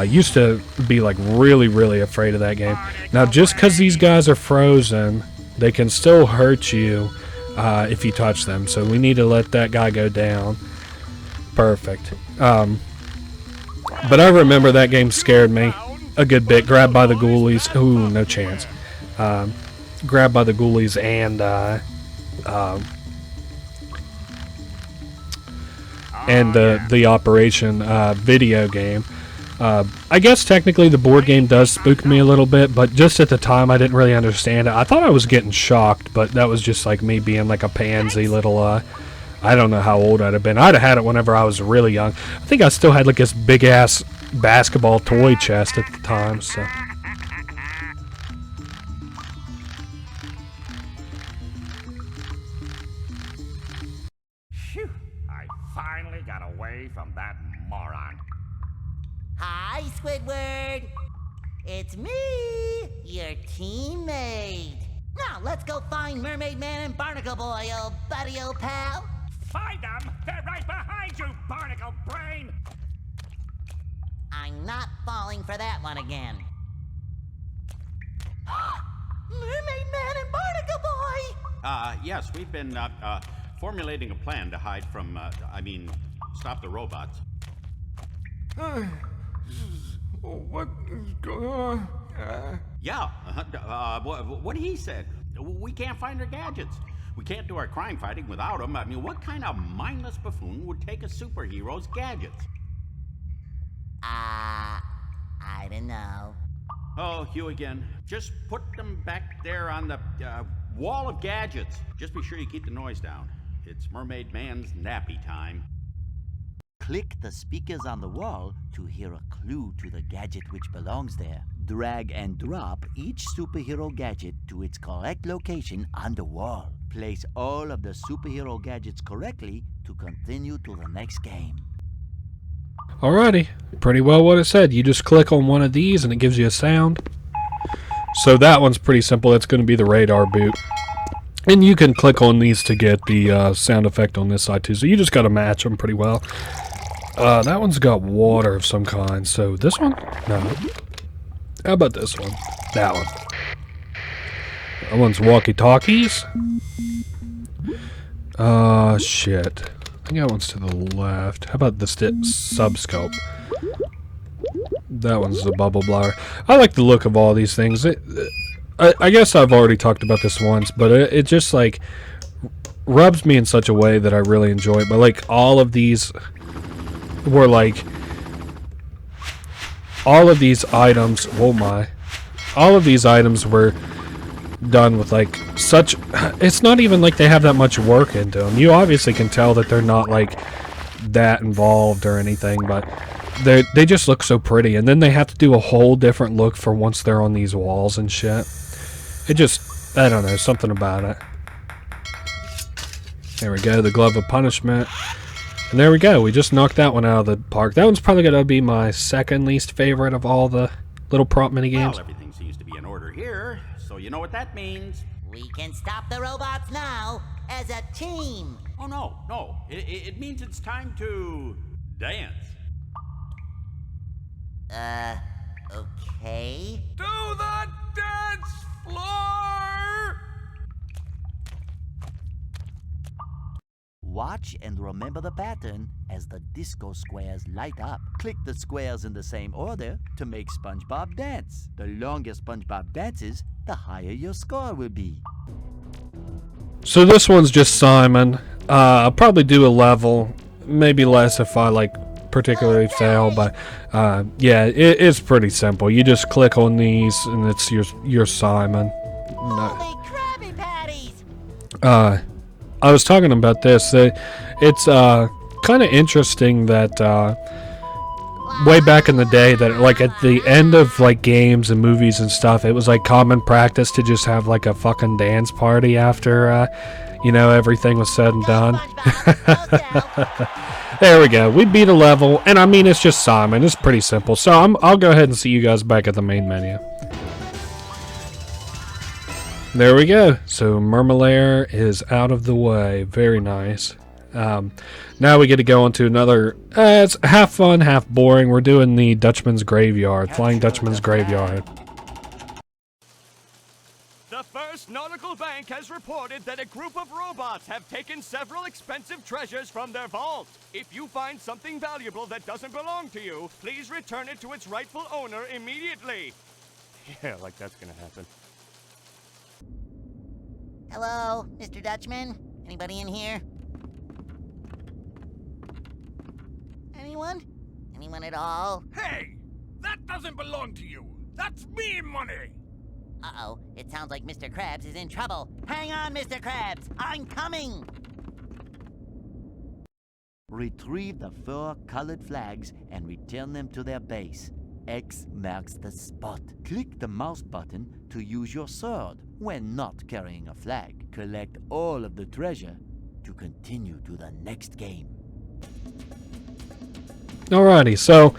Used to be like really afraid of that game. Now just because these guys are frozen, they can still hurt you if you touch them, so we need to let that guy go down. Perfect. But I remember that game scared me a good bit. Grabbed by the Ghoulies. Ooh, no chance. Grabbed by the Ghoulies and the Operation video game. I guess technically the board game does spook me a little bit, but just at the time I didn't really understand it. I thought I was getting shocked, but that was just like me being like a pansy little, I don't know how old I'd have been. I'd have had it whenever I was really young. I think I still had like this big ass basketball toy chest at the time, so. Phew! I finally got away from that moron. Hi, Squidward. It's me, your teammate. Now, let's go find Mermaid Man and Barnacle Boy, old buddy, old pal. Find them! They're right behind you, barnacle brain! I'm not falling for that one again. Mermaid Man and Barnacle Boy! Yes, we've been, formulating a plan to hide from, stop the robots. What is going on? Yeah, what he said. We can't find our gadgets. We can't do our crime fighting without them. I mean, what kind of mindless buffoon would take a superhero's gadgets? I don't know. Oh, you again. Just put them back there on the wall of gadgets. Just be sure you keep the noise down. It's Mermaid Man's nappy time. Click the speakers on the wall to hear a clue to the gadget which belongs there. Drag and drop each superhero gadget to its correct location on the wall. Place all of the superhero gadgets correctly to continue to the next game. Alrighty, pretty well what it said. You just click on one of these and it gives you a sound. So that one's pretty simple. That's going to be the radar boot. And you can click on these to get the sound effect on this side too. So you just got to match them pretty well. That one's got water of some kind. So this one? No. How about this one? That one. That one's walkie-talkies. Shit. I think that one's to the left. How about the subscope? That one's the bubble blower. I like the look of all these things. I guess I've already talked about this once, but it just like rubs me in such a way that I really enjoy it. But like all of these were like all of these items. Oh my! All of these items were done with like such. It's not even like they have that much work into them. You obviously can tell that they're not like that involved or anything, but they just look so pretty. And then they have to do a whole different look for once they're on these walls and shit. It just, I don't know, something about it. There we go, the glove of punishment. And there we go, we just knocked that one out of the park. That one's probably going to be my second least favorite of all the little prop minigames. Well, everything seems to be in order here, so you know what that means. We can stop the robots now as a team. Oh, no. It means it's time to dance. Okay. To the dance floor! Watch and remember the pattern as the disco squares light up. Click the squares in the same order to make SpongeBob dance. The longer SpongeBob dances, the higher your score will be. So this one's just Simon. I'll probably do a level, maybe less if I like particularly fail, but yeah, it's pretty simple. You just click on these and it's your Simon. Holy Krabby Patties! I was talking about this. It's kind of interesting that way back in the day that like at the end of like games and movies and stuff, it was like common practice to just have like a fucking dance party after everything was said and done. There we go. We beat a level, and I mean it's just Simon. It's pretty simple. So I'll go ahead and see you guys back at the main menu. There we go. So Mermalair is out of the way. Very nice. Now we get to go on to another. It's half fun, half boring. We're doing the Dutchman's Graveyard, Flying Dutchman's Graveyard. The First Nautical Bank has reported that a group of robots have taken several expensive treasures from their vault. If you find something valuable that doesn't belong to you, please return it to its rightful owner immediately. Yeah, like that's gonna happen. Hello, Mr. Dutchman? Anybody in here? Anyone? Anyone at all? Hey! That doesn't belong to you. That's me money. Uh-oh, it sounds like Mr. Krabs is in trouble. Hang on, Mr. Krabs, I'm coming! Retrieve the 4 colored flags and return them to their base. X marks the spot. Click the mouse button to use your sword when not carrying a flag. Collect all of the treasure to continue to the next game. Alrighty, so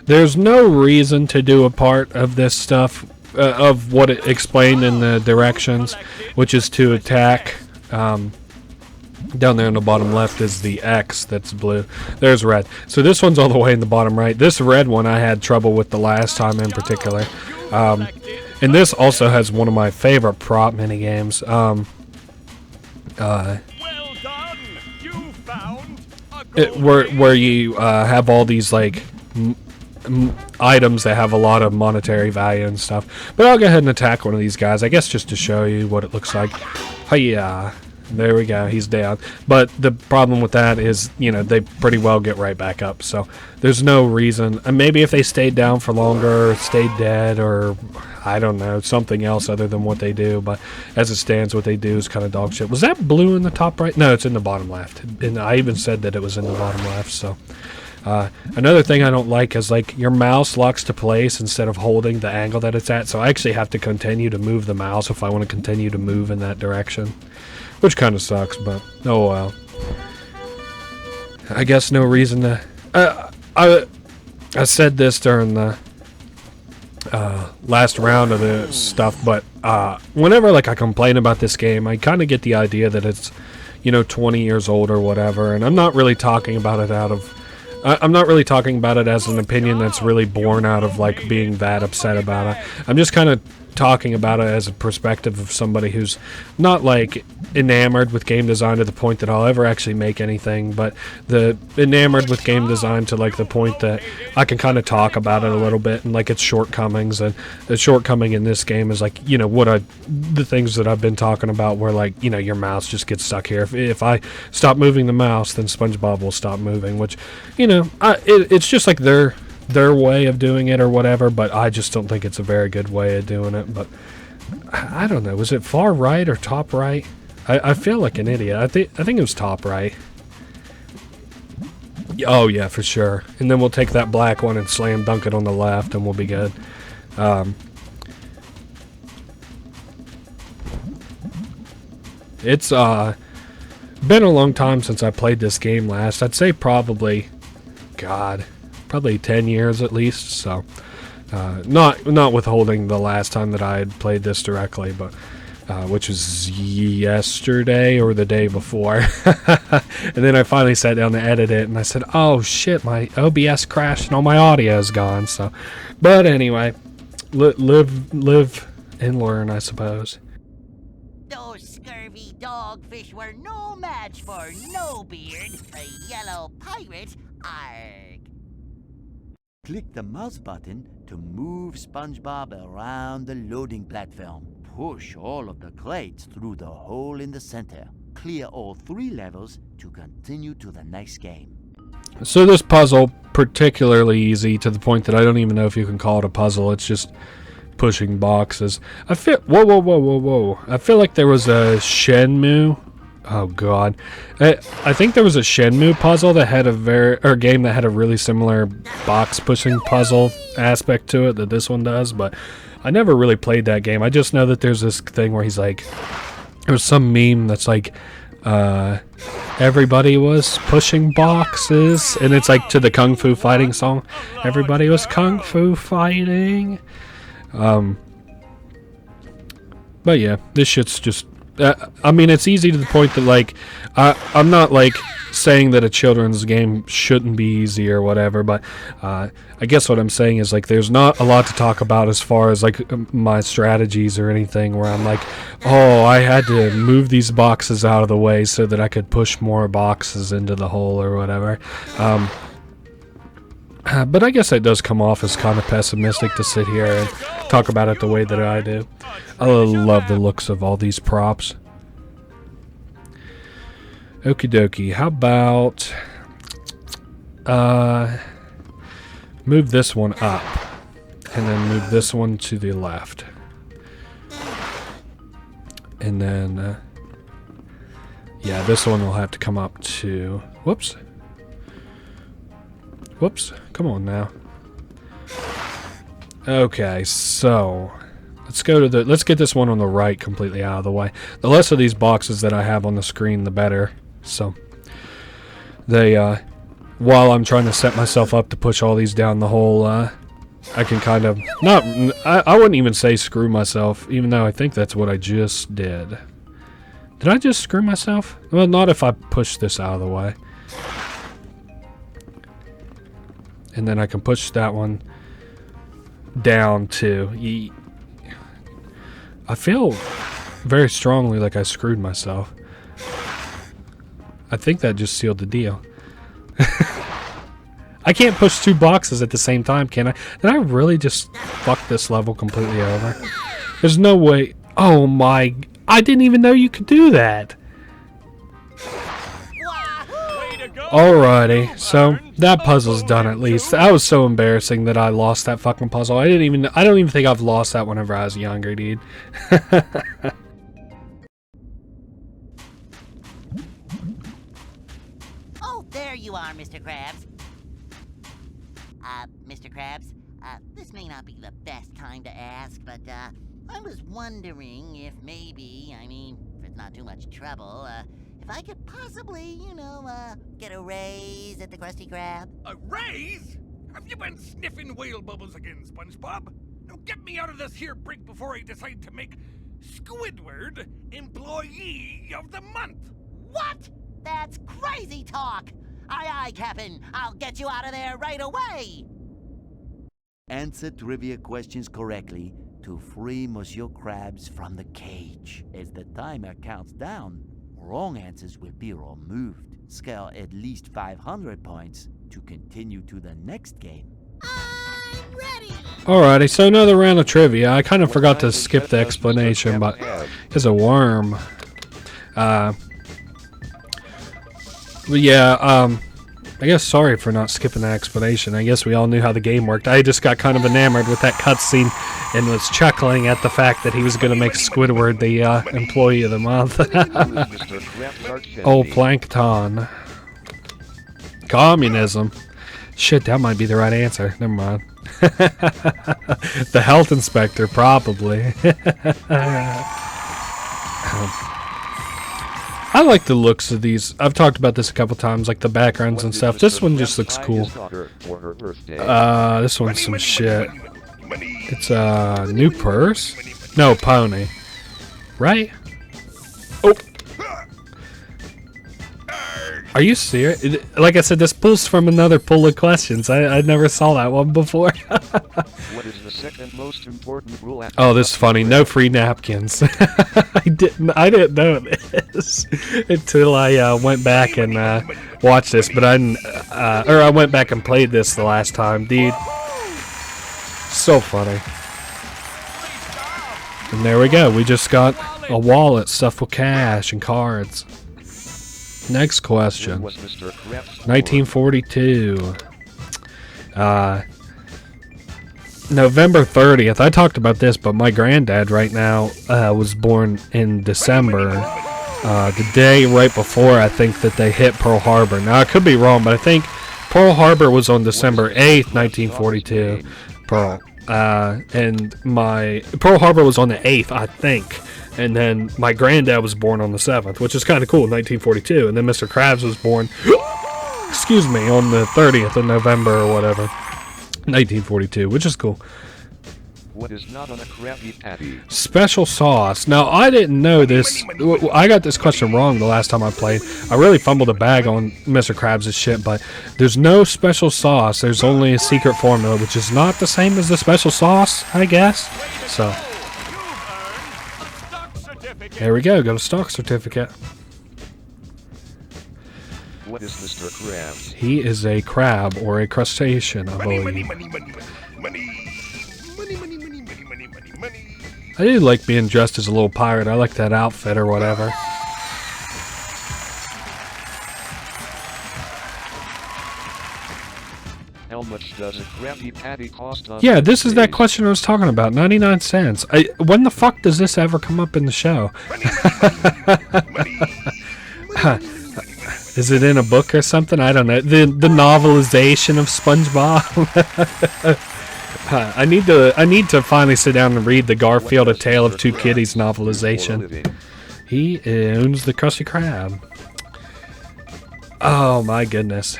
there's no reason to do a part of this stuff, of what it explained in the directions, which is to attack. Down there in the bottom left is the X that's blue. There's red. So this one's all the way in the bottom right. This red one I had trouble with the last time in particular. And this also has one of my favorite prop minigames. Well done. You found Where you have all these like items that have a lot of monetary value and stuff. But I'll go ahead and attack one of these guys, I guess, just to show you what it looks like. Hiya. There we go, he's down. But the problem with that is, you know, they pretty well get right back up. So there's no reason. And maybe if they stayed down for longer, or stayed dead, or I don't know, something else other than what they do. But as it stands, what they do is kind of dog shit. Was that blue in the top right? No, it's in the bottom left. And I even said that it was in the bottom left. So another thing I don't like is, like, your mouse locks to place instead of holding the angle that it's at. So I actually have to continue to move the mouse if I want to continue to move in that direction. Which kind of sucks, but oh well. I guess no reason to... I said this during the last round of the stuff, but whenever like I complain about this game, I kind of get the idea that it's, you know, 20 years old or whatever, and I'm not really talking about it out of... I'm not really talking about it as an opinion that's really born out of like being that upset about it. I'm just kind of talking about it as a perspective of somebody who's not like enamored with game design to the point that I'll ever actually make anything, but the enamored with game design to like the point that I can kind of talk about it a little bit and like its shortcomings. And the shortcoming in this game is like, you know, the things that I've been talking about where, like, you know, your mouse just gets stuck here. If I stop moving the mouse, then SpongeBob will stop moving, which, you know, it's just like their way of doing it or whatever, but I just don't think it's a very good way of doing it. But I don't know, was it far right or top right? I feel like an idiot. I think it was top right. Oh yeah, for sure. And then we'll take that black one and slam dunk it on the left and we'll be good. It's been a long time since I played this game last. I'd say probably 10 years at least, so not withholding the last time that I had played this directly, but which was yesterday or the day before. And then I finally sat down to edit it, and I said, oh shit, my OBS crashed and all my audio is gone. So, but anyway, live and learn, I suppose. Those scurvy dogfish were no match for no beard, a yellow pirate. Arg. Click the mouse button to move SpongeBob around the loading platform. Push all of the crates through the hole in the center. Clear all 3 levels to continue to the next game. So this puzzle, particularly easy to the point that I don't even know if you can call it a puzzle. It's just pushing boxes. I feel... Whoa. I feel like there was a Shenmue... Oh god, I think there was a Shenmue puzzle that had a game that had a really similar box pushing puzzle aspect to it that this one does, but I never really played that game. I just know that there's this thing where he's like, there's some meme that's like, everybody was pushing boxes, and it's like to the Kung Fu Fighting song. Everybody was Kung Fu fighting. But yeah, this shit's just. I mean, it's easy to the point that, like, I'm not, like, saying that a children's game shouldn't be easy or whatever, but I guess what I'm saying is, like, there's not a lot to talk about as far as, like, my strategies or anything where I'm like, oh, I had to move these boxes out of the way so that I could push more boxes into the hole or whatever. But I guess it does come off as kind of pessimistic to sit here and talk about it the way that I do. I love the looks of all these props. Okie dokie. How about move this one up? And then move this one to the left. And then, yeah, this one will have to come up to, whoops. Whoops, come on now. Okay, so let's go to let's get this one on the right completely out of the way. The less of these boxes that I have on the screen, the better. So they, while I'm trying to set myself up to push all these down the hole, I can kind of, I wouldn't even say screw myself, even though I think that's what I just did. Did I just screw myself? Well, not if I push this out of the way. And then I can push that one down too. I feel very strongly like I screwed myself. I think that just sealed the deal. I can't push two boxes at the same time, can I? Did I really just fuck this level completely over? There's no way. Oh my. I didn't even know you could do that. Alrighty, so that puzzle's done at least. That was so embarrassing that I lost that fucking puzzle. I don't even think I've lost that whenever I was younger, dude. Oh, there you are, Mr. Krabs. Mr. Krabs, this may not be the best time to ask, but, I was wondering if maybe, I mean, if it's not too much trouble, if I could possibly, you know, get a raise at the Krusty Krab. A raise? Have you been sniffing whale bubbles again, SpongeBob? Now get me out of this here break before I decide to make Squidward Employee of the Month. What? That's crazy talk! Aye, aye, Captain. I'll get you out of there right away! Answer trivia questions correctly to free Monsieur Krabs from the cage. As the timer counts down, wrong answers will be removed. Score at least 500 points to continue to the next game. I'm ready! Alrighty, so another round of trivia. I kind of forgot to skip the explanation, but it's a worm. But yeah, I guess sorry for not skipping the explanation. I guess we all knew how the game worked. I just got kind of enamored with that cutscene and was chuckling at the fact that he was going to make Squidward the Employee of the Month. Oh, Plankton. Communism. Shit, that might be the right answer. Never mind. The health inspector, probably. I like the looks of these. I've talked about this a couple times, like the backgrounds and stuff. This one just looks cool. This one's some shit. It's a new purse? No, pony. Right? Oh. Are you serious? Like I said, this pulls from another pool of questions. I never saw that one before. What is the second most important rule? Oh, this is funny. No free napkins. I didn't know this until I went back and watched this, but I didn't, or I went back and played this the last time, dude. So funny. And there we go. We just got a wallet stuffed with cash and cards. Next question. 1942. November 30th. I talked about this, but my granddad right now was born in December. The day right before, I think, that they hit Pearl Harbor. Now, I could be wrong, but I think Pearl Harbor was on December 8th, 1942. And my Pearl Harbor was on the 8th, I think. And then my granddad was born on the 7th, which is kind of cool, 1942. And then Mr. Krabs was born, excuse me, on the 30th of November or whatever, 1942, which is cool. What is not on a Krabby Patty? Special sauce. Now, I didn't know this. I got this question wrong the last time I played. I really fumbled a bag on Mr. Krabs' shit, but there's no special sauce. There's only a secret formula, which is not the same as the special sauce, I guess. So there we go. Got a stock certificate. What is Mr. Krabs? He is a crab or a crustacean, I believe. I do like being dressed as a little pirate. I like that outfit or whatever. much does a Krabby Patty cost on Yeah, this is that Tuesdays? question I was talking about. 99 cents. When the fuck does this ever come up in the show? Is it in a book or something? I don't know. The novelization of SpongeBob. I need to finally sit down and read the Garfield: A Tale of Two Kitties novelization. He owns the Krusty Krab. Oh my goodness.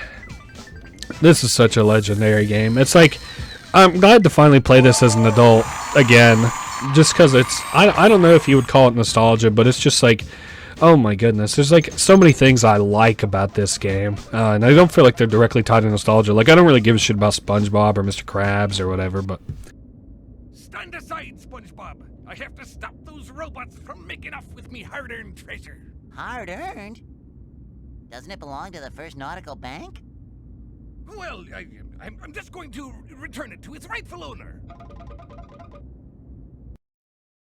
This is such a legendary game. It's like, I'm glad to finally play this as an adult again. Just because it's, I don't know if you would call it nostalgia, but it's just like, oh my goodness. There's like so many things I like about this game. And I don't feel like they're directly tied to nostalgia. Like, I don't really give a shit about SpongeBob or Mr. Krabs or whatever, but... Stand aside, SpongeBob. I have to stop those robots from making off with me hard-earned treasure. Hard-earned? Doesn't it belong to the First Nautical Bank? Well, I'm just going to return it to its rightful owner.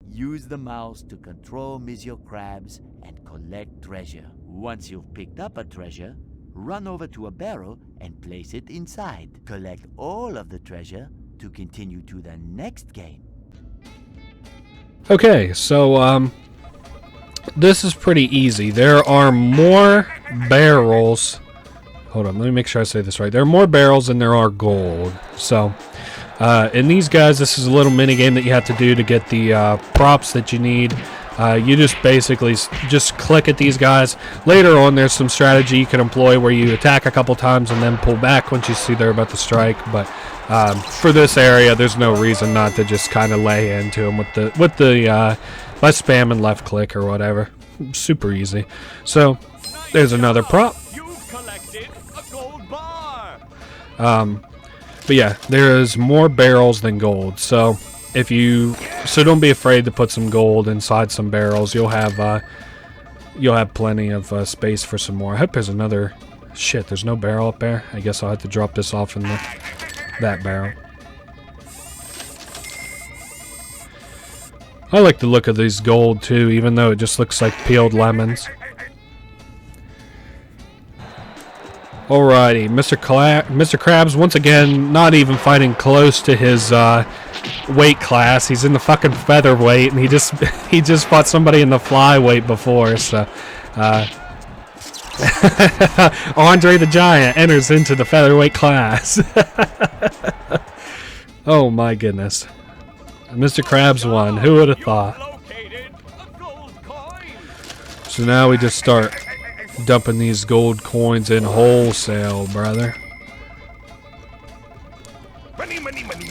Use the mouse to control Monsieur Krabs and collect treasure. Once you've picked up a treasure, run over to a barrel and place it inside. Collect all of the treasure to continue to the next game. Okay, so, this is pretty easy. There are more barrels. Hold on, let me make sure I say this right. There are more barrels than there are gold. So, in these guys, this is a little mini game that you have to do to get the props that you need. You just basically just click at these guys. Later on, there's some strategy you can employ where you attack a couple times and then pull back once you see they're about to strike. But for this area, there's no reason not to just kind of lay into them by spamming left click or whatever. Super easy. So there's another prop. You've collected a gold bar. But yeah, there is more barrels than gold. So don't be afraid to put some gold inside some barrels. You'll have plenty of space for some more. I hope there's another. Shit, there's no barrel up there. I guess I'll have to drop this off in that barrel. I like the look of these gold too, even though it just looks like peeled lemons. Alrighty, Mr. Krabs once again not even fighting close to his weight class. He's in the fucking featherweight, and he just fought somebody in the flyweight before. So, Andre the Giant enters into the featherweight class. Oh my goodness. Mr. Krabs won. Who would have thought? So now we just start dumping these gold coins in wholesale, brother.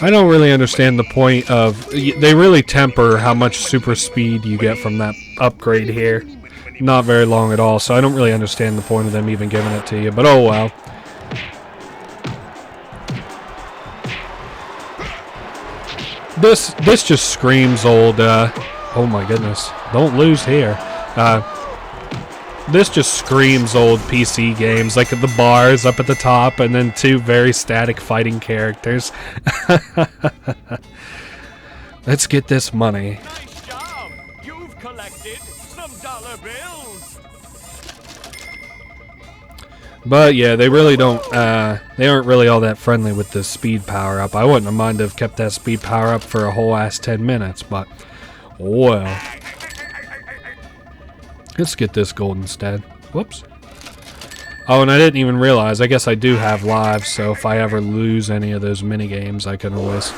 I don't really understand the point of... They really temper how much super speed you get from that upgrade here. Not very long at all, so I don't really understand the point of them even giving it to you, but oh well. This just screams old, oh my goodness. Don't lose here. This just screams old PC games, like the bars up at the top, and then two very static fighting characters. Let's get this money. Nice job. You've collected some dollar bills. But yeah, they really don't, they aren't really all that friendly with the speed power up. I wouldn't have minded to have kept that speed power up for a whole ass 10 minutes, but well. Let's get this gold instead. Whoops. Oh, and I didn't even realize. I guess I do have lives, so if I ever lose any of those minigames, I can always...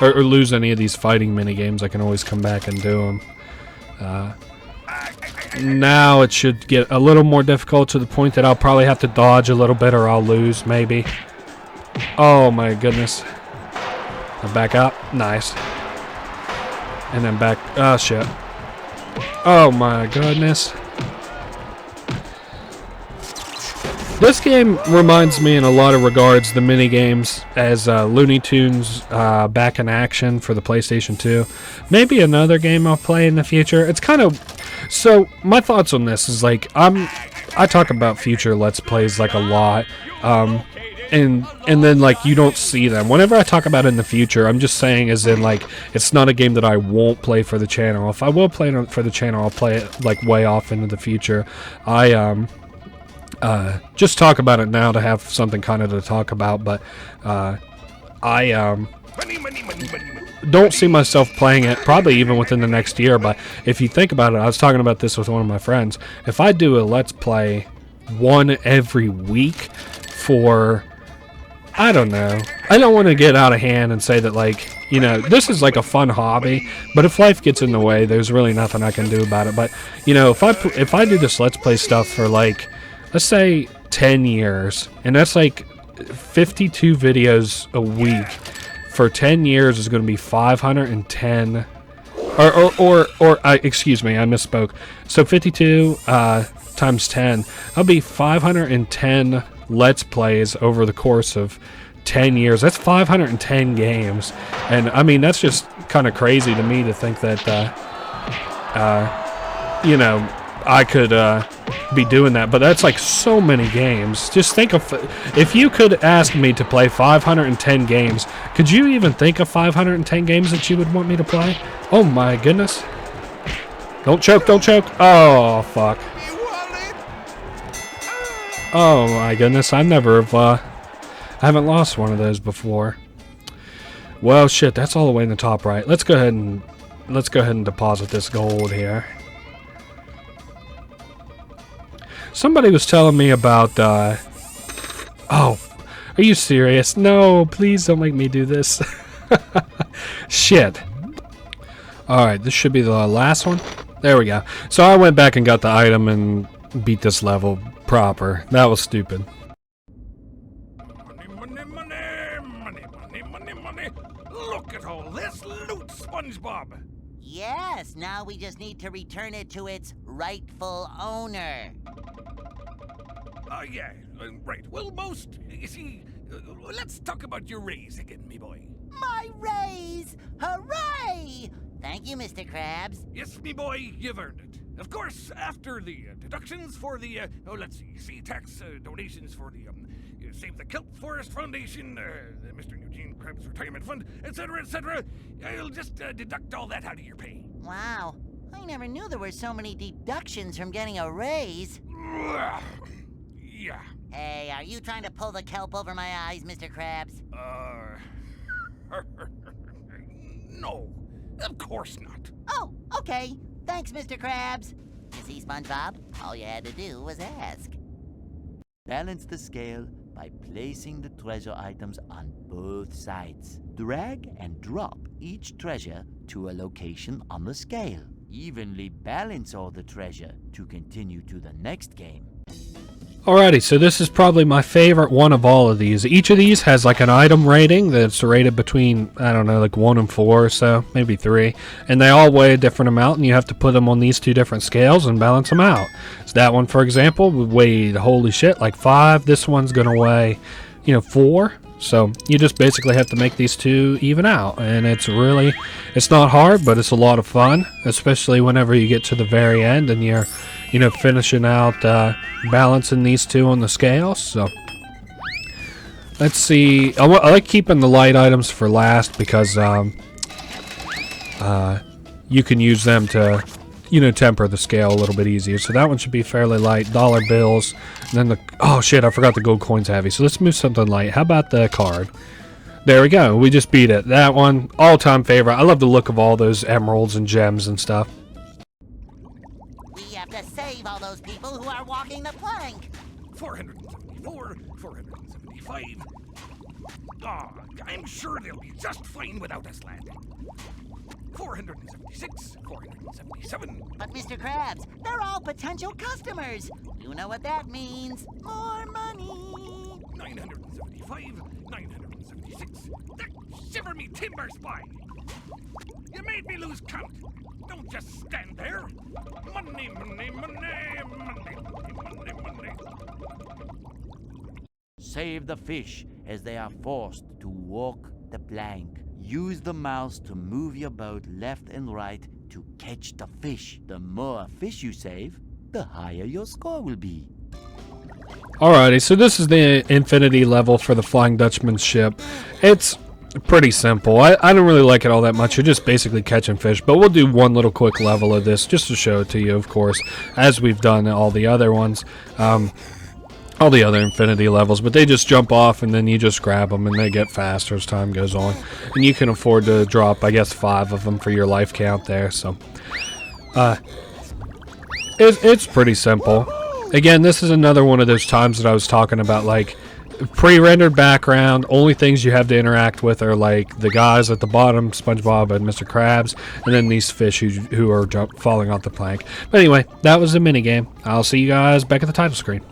Or lose any of these fighting minigames, I can always come back and do them. Now it should get a little more difficult to the point that I'll probably have to dodge a little bit or I'll lose, maybe. Oh my goodness. Now back up. Nice. And then back... Oh, shit. Oh my goodness. This game reminds me in a lot of regards the minigames as Looney Tunes Back in Action for the PlayStation 2. Maybe another game I'll play in the future. It's kind of... So, my thoughts on this is like, I talk about future Let's Plays like a lot. And then like you don't see them. Whenever I talk about it in the future, I'm just saying as in like it's not a game that I won't play for the channel. If I will play it for the channel, I'll play it like way off into the future. I just talk about it now to have something kind of to talk about, but I don't see myself playing it probably even within the next year. But if you think about it, I was talking about this with one of my friends. If I do a Let's Play one every week for, I don't know, I don't want to get out of hand and say that, like, you know, this is like a fun hobby, but if life gets in the way, there's really nothing I can do about it. But, you know, if I do this Let's Play stuff for, like, let's say 10 years, and that's like 52 videos a week for 10 years is going to be 510, excuse me, I misspoke. So 52 times 10, that'll be 510 Let's Plays over the course of 10 years. That's 510 games. And I mean, that's just kind of crazy to me to think that, you know, I could be doing that. But that's like so many games. Just think of, if you could ask me to play 510 games, could you even think of 510 games that you would want me to play? Oh my goodness. Don't choke, don't choke. Oh, fuck. Oh my goodness, I never have, I haven't lost one of those before. Well, shit, that's all the way in the top right. Let's go ahead and deposit this gold here. Somebody was telling me about, oh, are you serious? No, please don't make me do this. Shit. Alright, this should be the last one. There we go. So I went back and got the item and beat this level proper. That was stupid. Money. Look at all this loot, Spongebob. Yes, now we just need to return it to its rightful owner. Yeah, right. Well, you see, let's talk about your raise again, me boy. My raise! Hooray! Thank you, Mr. Krabs. Yes, me boy, you've earned it. Of course, after the deductions for the, let's see, tax donations for the, Save the Kelp Forest Foundation, the Mr. Eugene Krabs Retirement Fund, etc., etc., I'll just deduct all that out of your pay. Wow, I never knew there were so many deductions from getting a raise. Yeah. Hey, are you trying to pull the kelp over my eyes, Mr. Krabs? No, of course not. Oh, okay. Thanks, Mr. Krabs. You see, SpongeBob, all you had to do was ask. Balance the scale by placing the treasure items on both sides. Drag and drop each treasure to a location on the scale. Evenly balance all the treasure to continue to the next game. Alrighty, so this is probably my favorite one of all of these. Each of these has like an item rating that's rated between, I don't know, like 1 and 4 or so, maybe 3. And they all weigh a different amount, and you have to put them on these two different scales and balance them out. So that one, for example, weighed, holy shit, like 5. This one's going to weigh, 4. So you just basically have to make these two even out. And it's not hard, but it's a lot of fun, especially whenever you get to the very end and you're finishing out balancing these two on the scale. So let's see. I like keeping the light items for last because you can use them to temper the scale a little bit easier. So that one should be fairly light. Dollar bills, and then oh shit, I forgot the gold coins heavy. So let's move something light. How about the card? There we go. We just beat it. That one, all-time favorite. I love the look of all those emeralds and gems and stuff. To save all those people who are walking the plank. 474, 475. I'm sure they'll be just fine without us, lad. 476, 477. But Mr. Krabs, they're all potential customers. You know what that means. More money. 975, 976. Shiver me timbers, boy. You made me lose count. Don't just stand there. Money, money, money, money, money, money, money. Save the fish as they are forced to walk the plank. Use the mouse to move your boat left and right to catch the fish. The more fish you save, the higher your score will be. Alrighty, so this is the infinity level for the Flying Dutchman ship. It's pretty simple. I don't really like it all that much. You're just basically catching fish, but we'll do one little quick level of this just to show it to you, of course, as we've done all the other ones. all the other infinity levels, but they just jump off and then you just grab them and they get faster as time goes on. And you can afford to drop, I guess, 5 of them for your life count there, so it's pretty simple. Again, this is another one of those times that I was talking about, like, pre-rendered background, only things you have to interact with are like the guys at the bottom, SpongeBob and Mr. Krabs, and then these fish who are falling off the plank. But anyway, that was the minigame. I'll see you guys back at the title screen.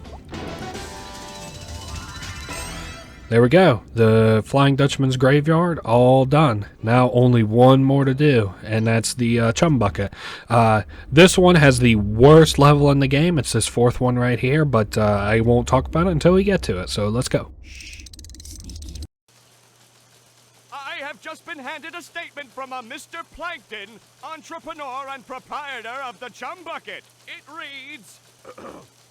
There we go. The Flying Dutchman's graveyard, all done. Now only one more to do, and that's the Chum Bucket. This one has the worst level in the game. It's this 4th one right here, but I won't talk about it until we get to it, so let's go. I have just been handed a statement from a Mr. Plankton, entrepreneur and proprietor of the Chum Bucket. It reads...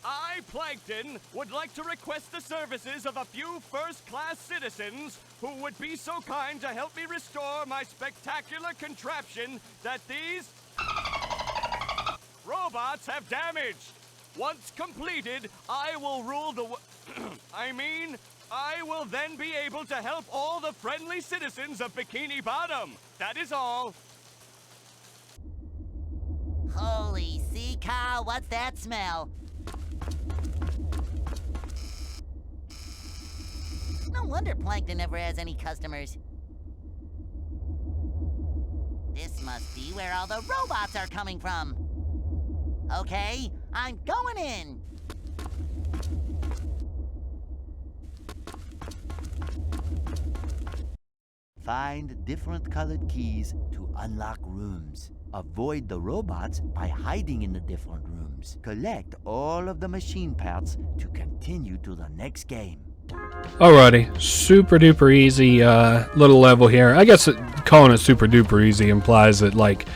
I, Plankton, would like to request the services of a few first-class citizens who would be so kind to help me restore my spectacular contraption that these robots have damaged. Once completed, I will rule the I will then be able to help all the friendly citizens of Bikini Bottom. That is all. Holy sea cow, what's that smell? No wonder Plankton never has any customers. This must be where all the robots are coming from. Okay, I'm going in. Find different colored keys to unlock rooms. Avoid the robots by hiding in the different rooms. Collect all of the machine parts to continue to the next game. Alrighty, super duper easy little level here. I guess calling it super duper easy implies that like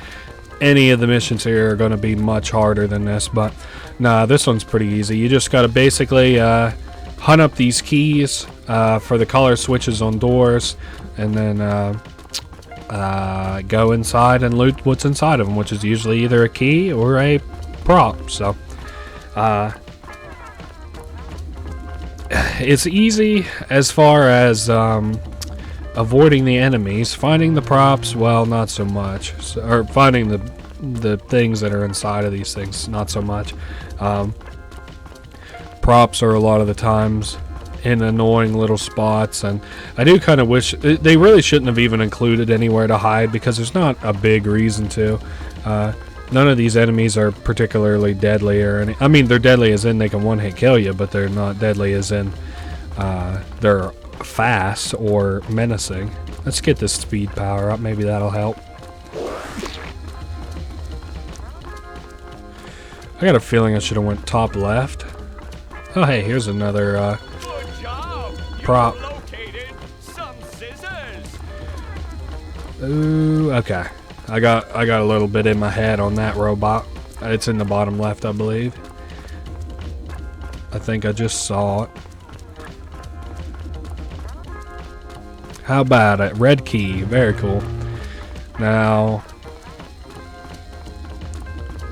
any of the missions here are going to be much harder than this, but nah, this one's pretty easy. You just got to basically hunt up these keys for the color switches on doors, and then go inside and loot what's inside of them, which is usually either a key or a prop. So it's easy as far as avoiding the enemies. Finding the props, well, not so much. Or finding the things that are inside of these things, not so much. Props are a lot of the times in annoying little spots, and I do kind of wish they really shouldn't have even included anywhere to hide, because there's not a big reason to. None of these enemies are particularly deadly or any. I mean, they're deadly as in they can one-hit kill you, but they're not deadly as in they're fast or menacing. Let's get this speed power up. Maybe that'll help. I got a feeling I should have went top left. Oh, hey, here's another prop. Some scissors. Ooh, okay. I got a little bit in my head on that robot. It's in the bottom left, I believe. I think I just saw it. How about it? Red key. Very cool. Now,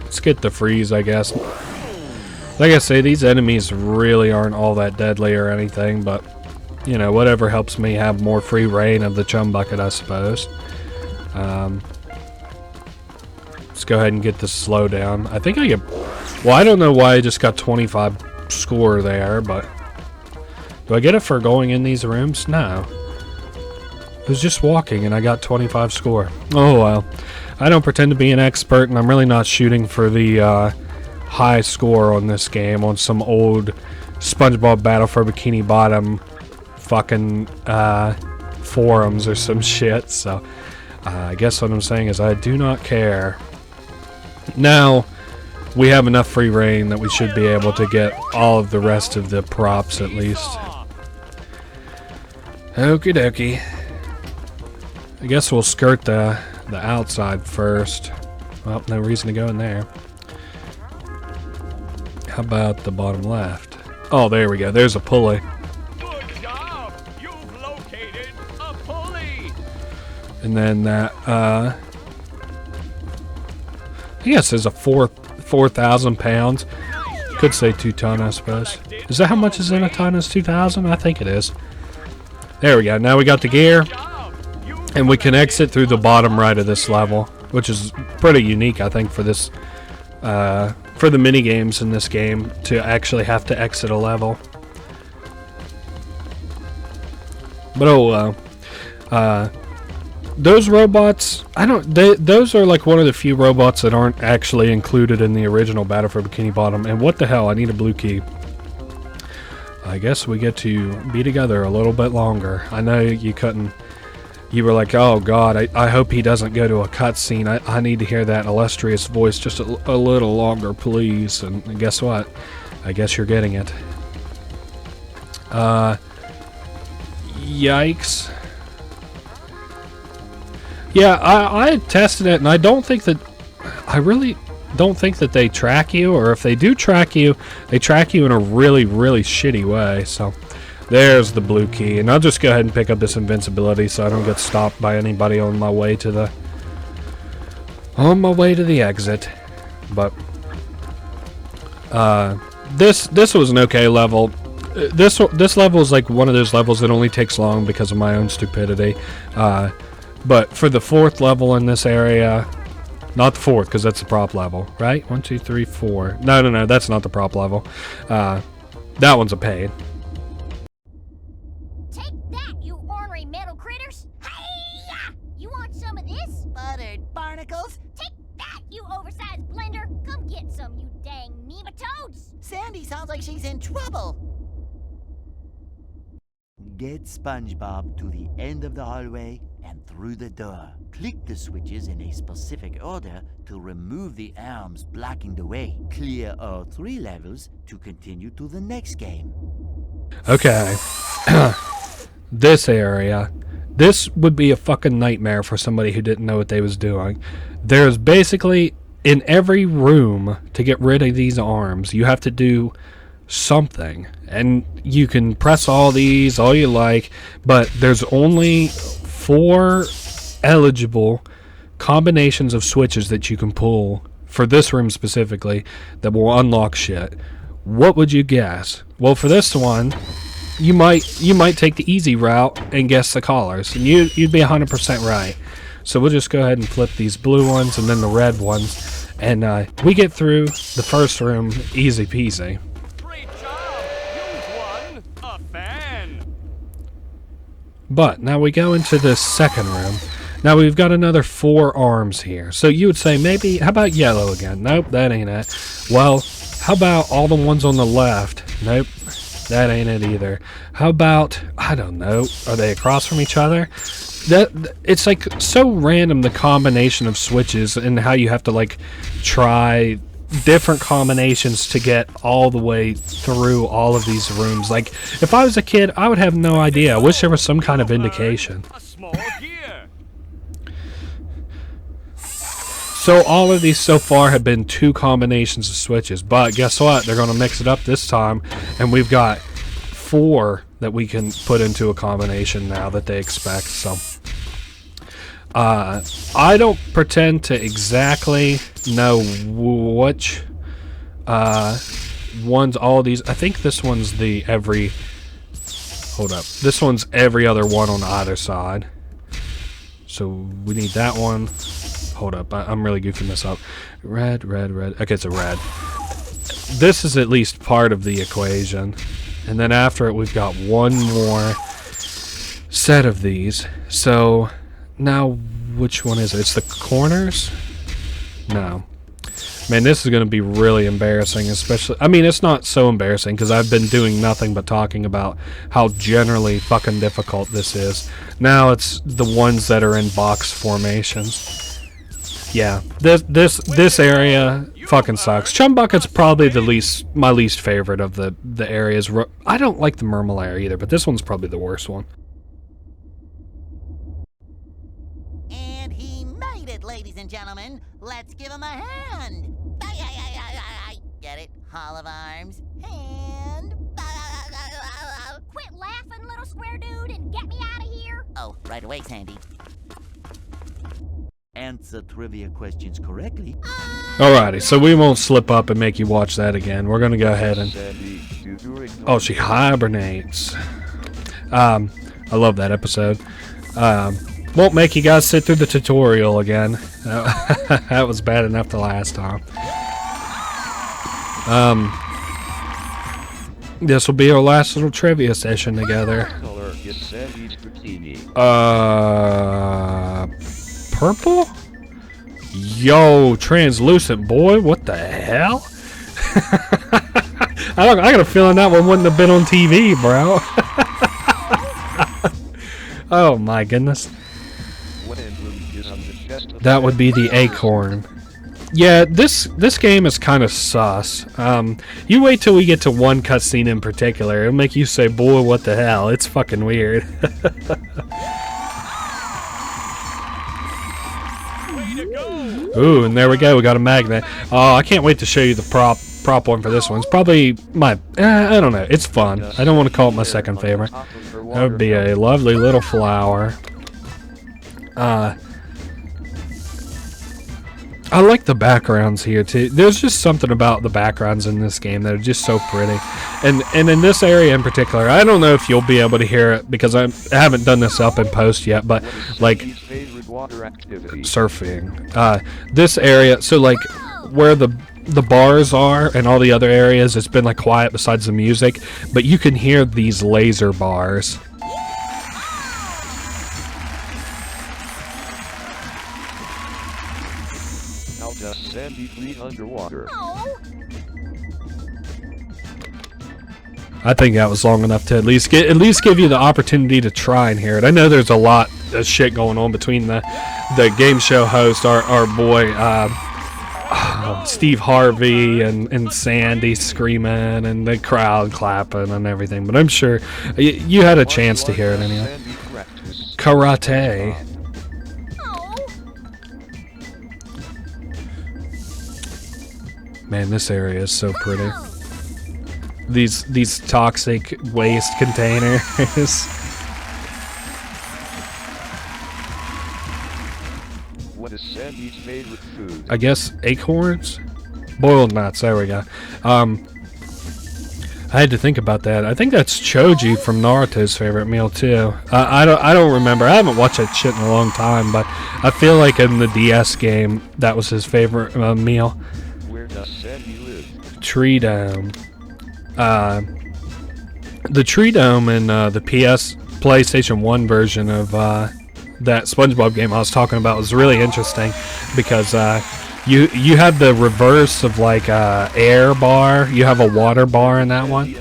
let's get the freeze, I guess. Like I say, these enemies really aren't all that deadly or anything, but, you know, whatever helps me have more free reign of the Chum Bucket, I suppose. Let's go ahead and get this slowdown. I think I get... Well, I don't know why I just got 25 score there, but... Do I get it for going in these rooms? No. I was just walking and I got 25 score. Oh, well. I don't pretend to be an expert, and I'm really not shooting for the high score on this game on some old SpongeBob Battle for Bikini Bottom fucking forums or some shit, so... I guess what I'm saying is I do not care. Now, we have enough free reign that we should be able to get all of the rest of the props at least. Okie dokie. I guess we'll skirt the outside first. Well, no reason to go in there. How about the bottom left? Oh, there we go. There's a pulley. And then that, I guess there's a 4,000 pounds. Could say 2 ton, I suppose. Is that how much is in a ton? Is 2,000? I think it is. There we go. Now we got the gear. And we can exit through the bottom right of this level, which is pretty unique, I think, for this, for the mini games in this game to actually have to exit a level. But oh well. Those robots, those are like one of the few robots that aren't actually included in the original Battle for Bikini Bottom. And what the hell? I need a blue key. I guess we get to be together a little bit longer. I know you couldn't. You were like, oh god, I hope he doesn't go to a cutscene. I need to hear that illustrious voice just a little longer, please. And guess what? I guess you're getting it. Yikes. Yeah, I tested it, and I don't think that... I really don't think that they track you, or if they do track you, they track you in a really, really shitty way, so... There's the blue key, and I'll just go ahead and pick up this invincibility so I don't get stopped by anybody on my way to the... exit. But... This was an okay level. This level is like one of those levels that only takes long because of my own stupidity. But for the 4th level in this area, not the 4th because that's the prop level, right? 1, 2, 3, 4. No, that's not the prop level. That one's a pain. Take that, you ornery metal critters! Hey-ya! You want some of this? Buttered barnacles? Take that, you oversized blender! Come get some, you dang nematodes! Sandy sounds like she's in trouble. Get SpongeBob to the end of the hallway and through the door. Click the switches in a specific order to remove the arms blocking the way. Clear all 3 levels to continue to the next game. Okay. This area. This would be a fucking nightmare for somebody who didn't know what they was doing. There's basically, in every room, to get rid of these arms, you have to do something. And you can press all these all you like, but there's only 4 eligible combinations of switches that you can pull for this room specifically that will unlock shit. What would you guess? Well, for this one, you might take the easy route and guess the collars, and you'd be 100% right. So we'll just go ahead and flip these blue ones and then the red ones, and we get through the first room easy peasy. But now we go into the second room. Now we've got another 4 arms here. So you would say maybe, how about yellow again? Nope, that ain't it. Well, how about all the ones on the left? Nope, that ain't it either. How about, I don't know, are they across from each other? It's like so random, the combination of switches and how you have to like try different combinations to get all the way through all of these rooms. Like, if I was a kid, I would have no idea. I wish there was some kind of indication. So all of these so far have been 2 combinations of switches, but guess what? They're going to mix it up this time, and we've got 4 that we can put into a combination now that they expect. So I don't pretend to exactly know which ones all these. I think this one's the every. Hold up. This one's every other one on either side. So we need that one. Hold up. I'm really goofing this up. Red, red, red. Okay, it's a red. This is at least part of the equation. And then after it, we've got one more set of these. So now, which one is it? It's the corners? No. Man, this is going to be really embarrassing, especially... I mean, it's not so embarrassing, because I've been doing nothing but talking about how generally fucking difficult this is. Now it's the ones that are in box formations. Yeah, this area fucking sucks. Chum Bucket's probably my least favorite of the areas. I don't like the Mermaid Man either, but this one's probably the worst one. And he made it, ladies and gentlemen. Let's give him a hand. Get it? Hall of Arms. Hand. Quit laughing, little square dude, and get me out of here. Oh, right away, Sandy. Answer trivia questions correctly. Alrighty, so we won't slip up and make you watch that again. We're gonna go ahead and... Oh, she hibernates. I love that episode. Won't make you guys sit through the tutorial again. That was bad enough the last time. This will be our last little trivia session together. Purple? Yo, translucent boy, what the hell? I got a feeling that one wouldn't have been on TV, bro. Oh my goodness. That would be the acorn. Yeah, this game is kind of sus. You wait till we get to one cutscene in particular. It'll make you say, boy, what the hell? It's fucking weird. Ooh, and there we go. We got a magnet. Oh, I can't wait to show you the prop one for this one. It's probably my... I don't know. It's fun. I don't want to call it my second favorite. That would be a lovely little flower. I like the backgrounds here too. There's just something about the backgrounds in this game that are just so pretty. And in this area in particular, I don't know if you'll be able to hear it because I haven't done this up in post yet, but like surfing. This area, so like where the bars are and all the other areas, it's been like quiet besides the music, but you can hear these laser bars. Sandy fleet underwater. I think that was long enough to at least give you the opportunity to try and hear it. I know there's a lot of shit going on between the game show host, our boy Steve Harvey, and Sandy screaming and the crowd clapping and everything. But I'm sure you had a chance to hear it anyway. Karate. Man, this area is so pretty. These toxic waste containers. What is Sandy's favorite food? I guess acorns? Boiled nuts, there we go. I had to think about that. I think that's Choji from Naruto's favorite meal too. I don't remember. I haven't watched that shit in a long time, but I feel like in the DS game that was his favorite meal. Where does Sandy live? Tree Dome. The Tree Dome in the PlayStation 1 version of that SpongeBob game I was talking about was really interesting because you have the reverse of like air bar. You have a water bar in that one.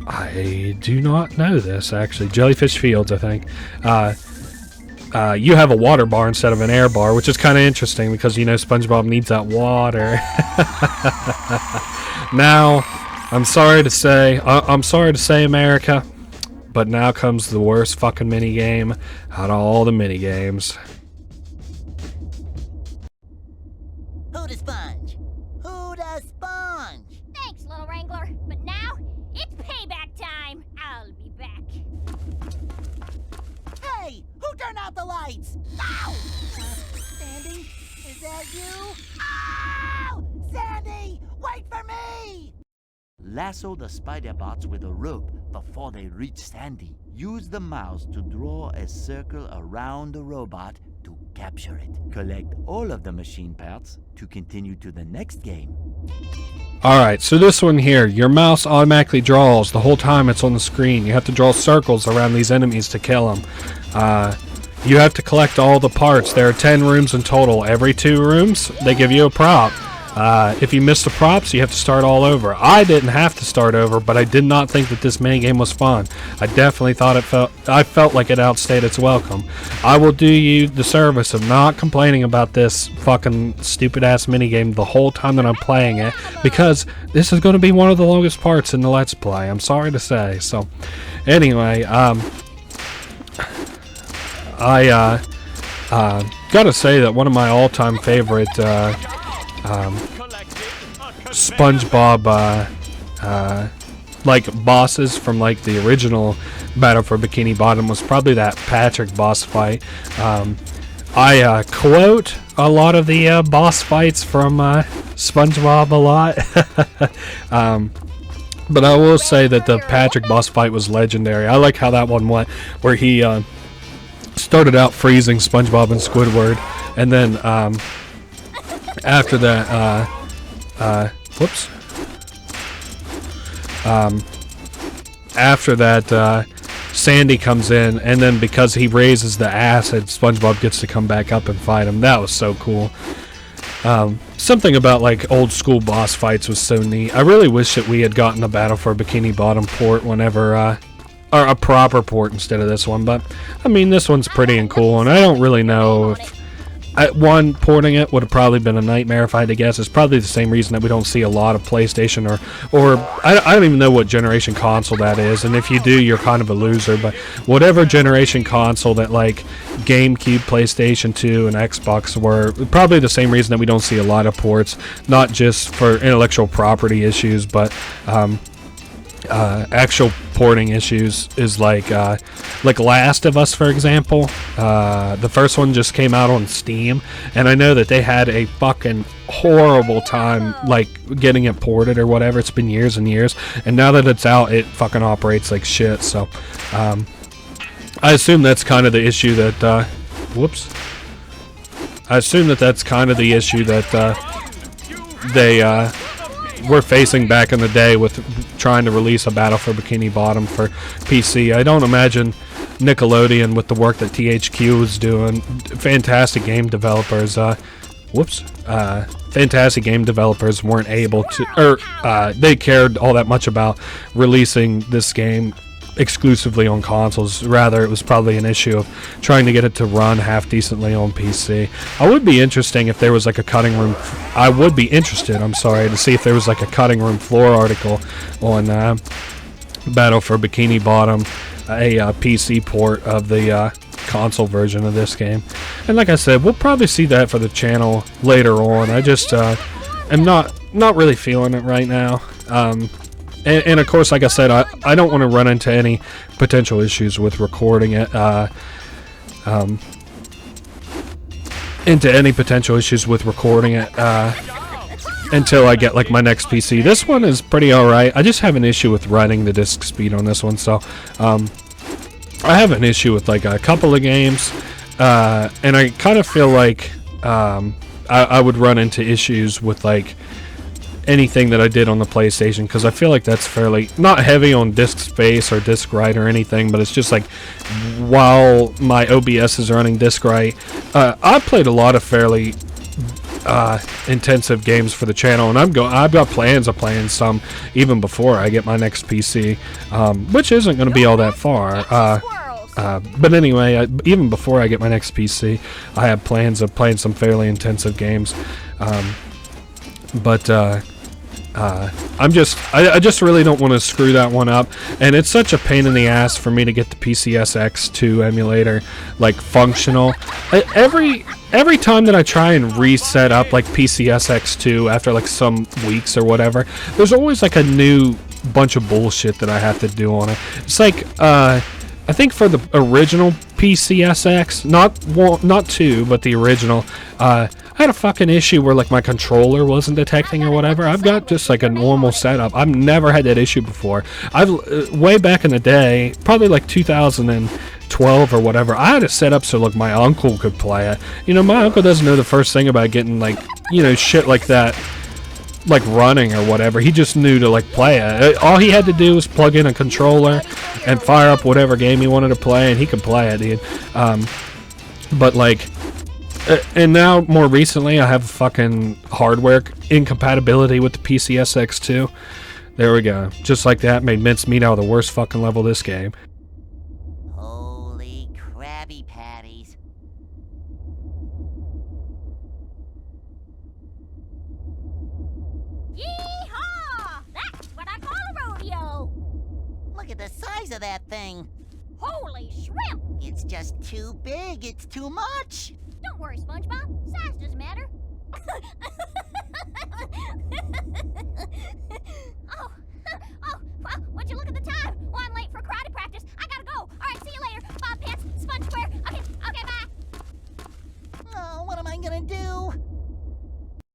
I do not know this actually. Jellyfish Fields, I think. You have a water bar instead of an air bar, which is kind of interesting because you know SpongeBob needs that water. Now, I'm sorry to say, America, but now comes the worst fucking minigame out of all the minigames. Who da sponge? Who da sponge? Thanks, little wrangler. But now, it's payback time. I'll be back. Hey, who turned out the lights? Ow! Sandy, is that you? Ow! Sandy, wait for me! Lasso the spider bots with a rope before they reach Sandy. Use the mouse to draw a circle around the robot to capture it. Collect all of the machine parts to continue to the next game. Alright, so this one here, your mouse automatically draws the whole time it's on the screen. You have to draw circles around these enemies to kill them. You have to collect all the parts. There are 10 rooms in total. Every 2 rooms, they give you a prop. If you miss the props, you have to start all over. I didn't have to start over, but I did not think that this minigame was fun. I definitely thought I felt like it outstayed its welcome. I will do you the service of not complaining about this fucking stupid-ass minigame the whole time that I'm playing it, because this is going to be one of the longest parts in the Let's Play. I'm sorry to say. So, anyway, I gotta say that one of my all-time favorite SpongeBob like bosses from like the original Battle for Bikini Bottom was probably that Patrick boss fight. I quote a lot of the boss fights from SpongeBob a lot. But I will say that the Patrick boss fight was legendary. I like how that one went, where he started out freezing SpongeBob and Squidward, and then after that, after that, Sandy comes in, and then because he raises the acid, SpongeBob gets to come back up and fight him. That was so cool. Something about like old school boss fights was so neat. I really wish that we had gotten a Battle for Bikini Bottom port whenever, or a proper port instead of this one. But I mean, this one's pretty and cool, and I don't really know if porting it would have probably been a nightmare if I had to guess. It's probably the same reason that we don't see a lot of PlayStation or I don't even know what generation console that is, and if you do, you're kind of a loser. But whatever generation console that like GameCube, PlayStation 2, and Xbox were, probably the same reason that we don't see a lot of ports, not just for intellectual property issues, but actual porting issues is like Last of Us, for example. The first one just came out on Steam, and I know that they had a fucking horrible time like getting it ported or whatever. It's been years and years, and now that it's out, it fucking operates like shit. So I assume that's kind of the issue that I assume that that's kind of the issue that they were facing back in the day with trying to release a Battle for Bikini Bottom for PC. I don't imagine Nickelodeon, with the work that THQ was doing, fantastic game developers, fantastic game developers weren't able to, or they cared all that much about releasing this game exclusively on consoles. Rather, it was probably an issue of trying to get it to run half decently on PC. I would be interested if there was like a cutting room. I would be interested, I'm sorry, to see if there was like a cutting room floor article on Battle for Bikini Bottom, a PC port of the console version of this game. And like I said, we'll probably see that for the channel later on. I just am not really feeling it right now. And of course, like I said, I don't want to run into any potential issues with recording it. Until I get like my next PC. This one is pretty alright. I just have an issue with running the disk speed on this one. So I have an issue with like a couple of games, and I kind of feel like I would run into issues with like anything that I did on the PlayStation, because I feel like that's fairly not heavy on disk space or disk write or anything, but it's just like while my OBS is running disk write, I played a lot of fairly intensive games for the channel, and I've got plans of playing some even before I get my next PC, which isn't going to be all that far. But anyway, even before I get my next PC, I have plans of playing some fairly intensive games. I just really don't want to screw that one up, and it's such a pain in the ass for me to get the PCSX2 emulator like functional. Every time that I try and reset up like PCSX2 after like some weeks or whatever, there's always like a new bunch of bullshit that I have to do on it. It's like I think for the original PCSX, not 2, but the original, I had a fucking issue where like my controller wasn't detecting or whatever. I've got just like a normal setup. I've never had that issue before. Way back in the day, probably like 2012 or whatever, I had it set up so like my uncle could play it. You know, my uncle doesn't know the first thing about getting like, you know, shit like that, like running or whatever. He just knew to like play it. All he had to do was plug in a controller and fire up whatever game he wanted to play, and he could play it, dude. But like, and now more recently I have fucking hardware incompatibility with the PCSX2. There we go. Just like that, made mincemeat out of the worst fucking level of this game. Holy Krabby Patties. Yee-haw! That's what I call a rodeo! Look at the size of that thing. Holy shrimp! It's just too big. It's too much. Don't worry, SpongeBob. Size doesn't matter. Well, would you look at the time? Well, I'm late for karate practice. I gotta go. All right, see you later. Bob Pants, Sponge Square. Okay, bye.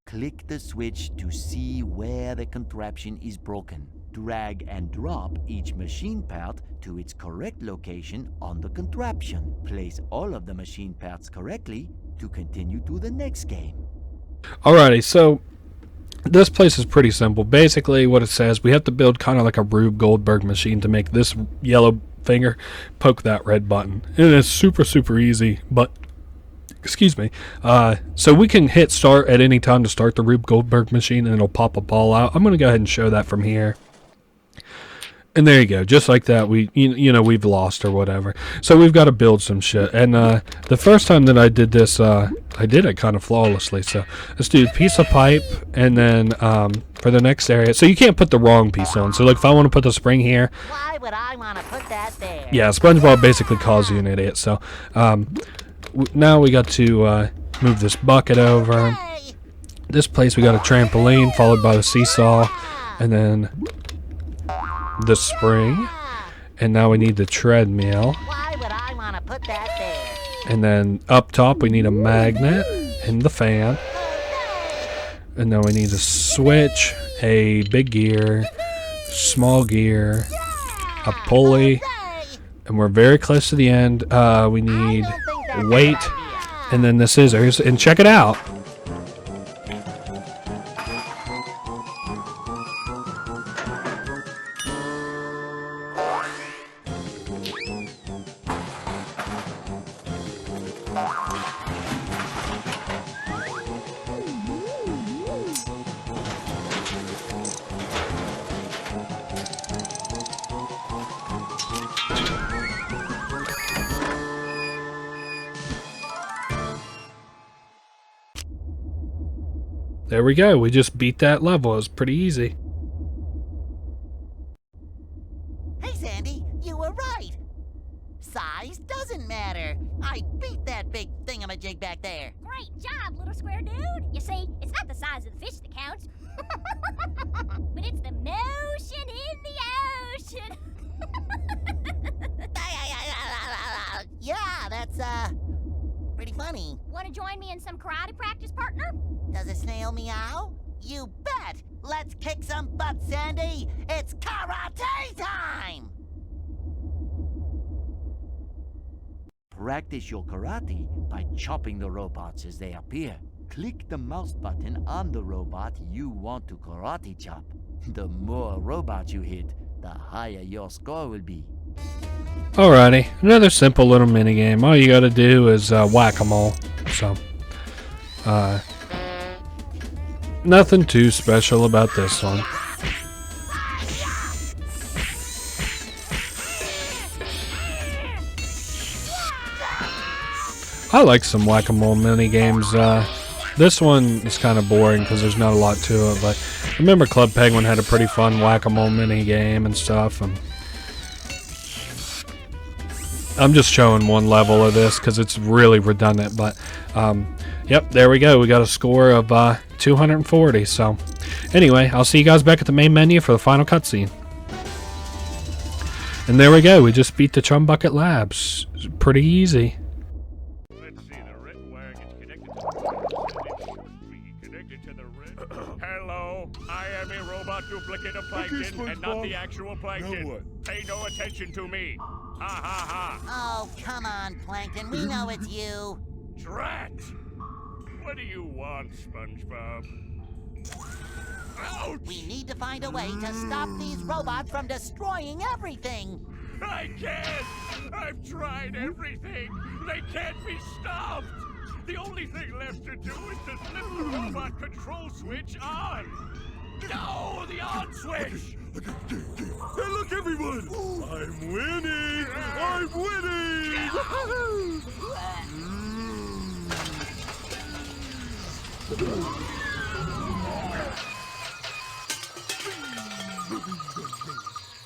Click the switch to see where the contraption is broken. Drag and drop each machine part to its correct location on the contraption. Place all of the machine parts correctly to continue to the next game. Alrighty, so this place is pretty simple. Basically, what it says, we have to build kind of like a Rube Goldberg machine to make this yellow finger poke that red button. And it's super, super easy, but excuse me. So we can hit start at any time to start the Rube Goldberg machine, and it'll pop a ball out. I'm going to go ahead and show that from here. And there you go, just like that, we've lost or whatever. So we've got to build some shit. And the first time that I did this, I did it kind of flawlessly. So let's do a piece of pipe, and then for the next area, so you can't put the wrong piece on. So like if I want to put the spring here, Why would I want to put that there? yeah, SpongeBob basically calls you an idiot. So now we got to move this bucket over. Hey! This place we got a trampoline followed by the seesaw, and then the spring, and now we need the treadmill, Why would I want to put that there? and then up top we need a magnet and the fan, and then we need a switch, a big gear, small gear, a pulley, and we're very close to the end. We need weight and then the scissors, and check it out. There we go. We just beat that level. It was pretty easy. Hey, Sandy, you were right. Size doesn't matter. I beat that big thingamajig back there. Great job, little square dude. You see, it's not the size of the fish that counts, but it's the motion in the ocean. Yeah, that's, pretty funny. Want to join me in some karate practice, partner? Does a snail meow? You bet! Let's kick some butt, Sandy! It's karate time! Practice your karate by chopping the robots as they appear. Click the mouse button on the robot you want to karate chop. The more robots you hit, the higher your score will be. Alrighty, another simple little mini game. All you gotta do is whack-a-mole. So, nothing too special about this one. I like some whack-a-mole mini games. This one is kind of boring because there's not a lot to it, but I remember Club Penguin had a pretty fun whack-a-mole mini game and stuff. And I'm just showing one level of this because it's really redundant, but yep, there we go. We got a score of 240. So anyway, I'll see you guys back at the main menu for the final cutscene. And there we go. We just beat the Chum Bucket Labs. Pretty easy. Let's see, the red wire gets connected to the red. Hello, I am a robot duplicate of Plankton and not the actual Plankton. Now what? Pay no attention to me. Ha ha ha. Oh, come on, Plankton. We know it's you. Drat! What do you want, SpongeBob? Ouch! We need to find a way to stop these robots from destroying everything. I can't! I've tried everything! They can't be stopped! The only thing left to do is to flip the robot control switch on! No! The on switch! Hey, look, everyone! I'm winning! I'm winning!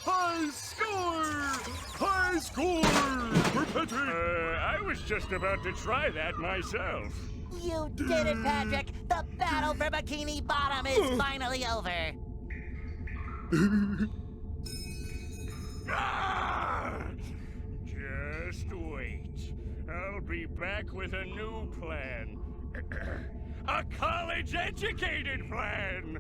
High score! High score! For Patrick! I was just about to try that myself. You did it, Patrick. The battle for Bikini Bottom is finally over. Just wait. I'll be back with a new plan. A college-educated plan!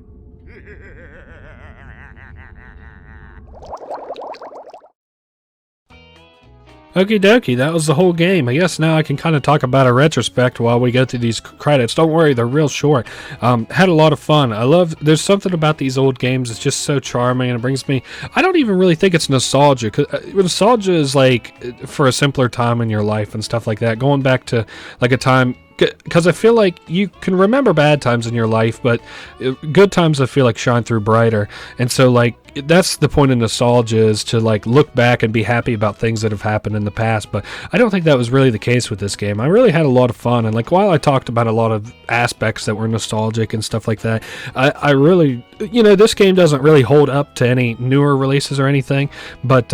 Okie dokie, that was the whole game. I guess now I can kind of talk about a retrospect while we go through these credits. Don't worry, they're real short. Had a lot of fun. There's something about these old games that's just so charming, and it brings me, I don't even really think it's nostalgia, because nostalgia is like for a simpler time in your life and stuff like that. Going back to like a time, because I feel like you can remember bad times in your life, but good times I feel like shine through brighter. And so like that's the point of nostalgia, is to like look back and be happy about things that have happened in the past. But I don't think that was really the case with this game. I really had a lot of fun, and like while I talked about a lot of aspects that were nostalgic and stuff like that, I really, this game doesn't really hold up to any newer releases or anything, but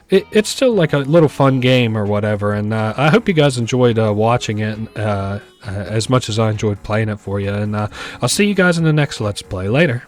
it's still like a little fun game or whatever, and I hope you guys enjoyed watching it as much as I enjoyed playing it for you, and I'll see you guys in the next Let's Play. Later.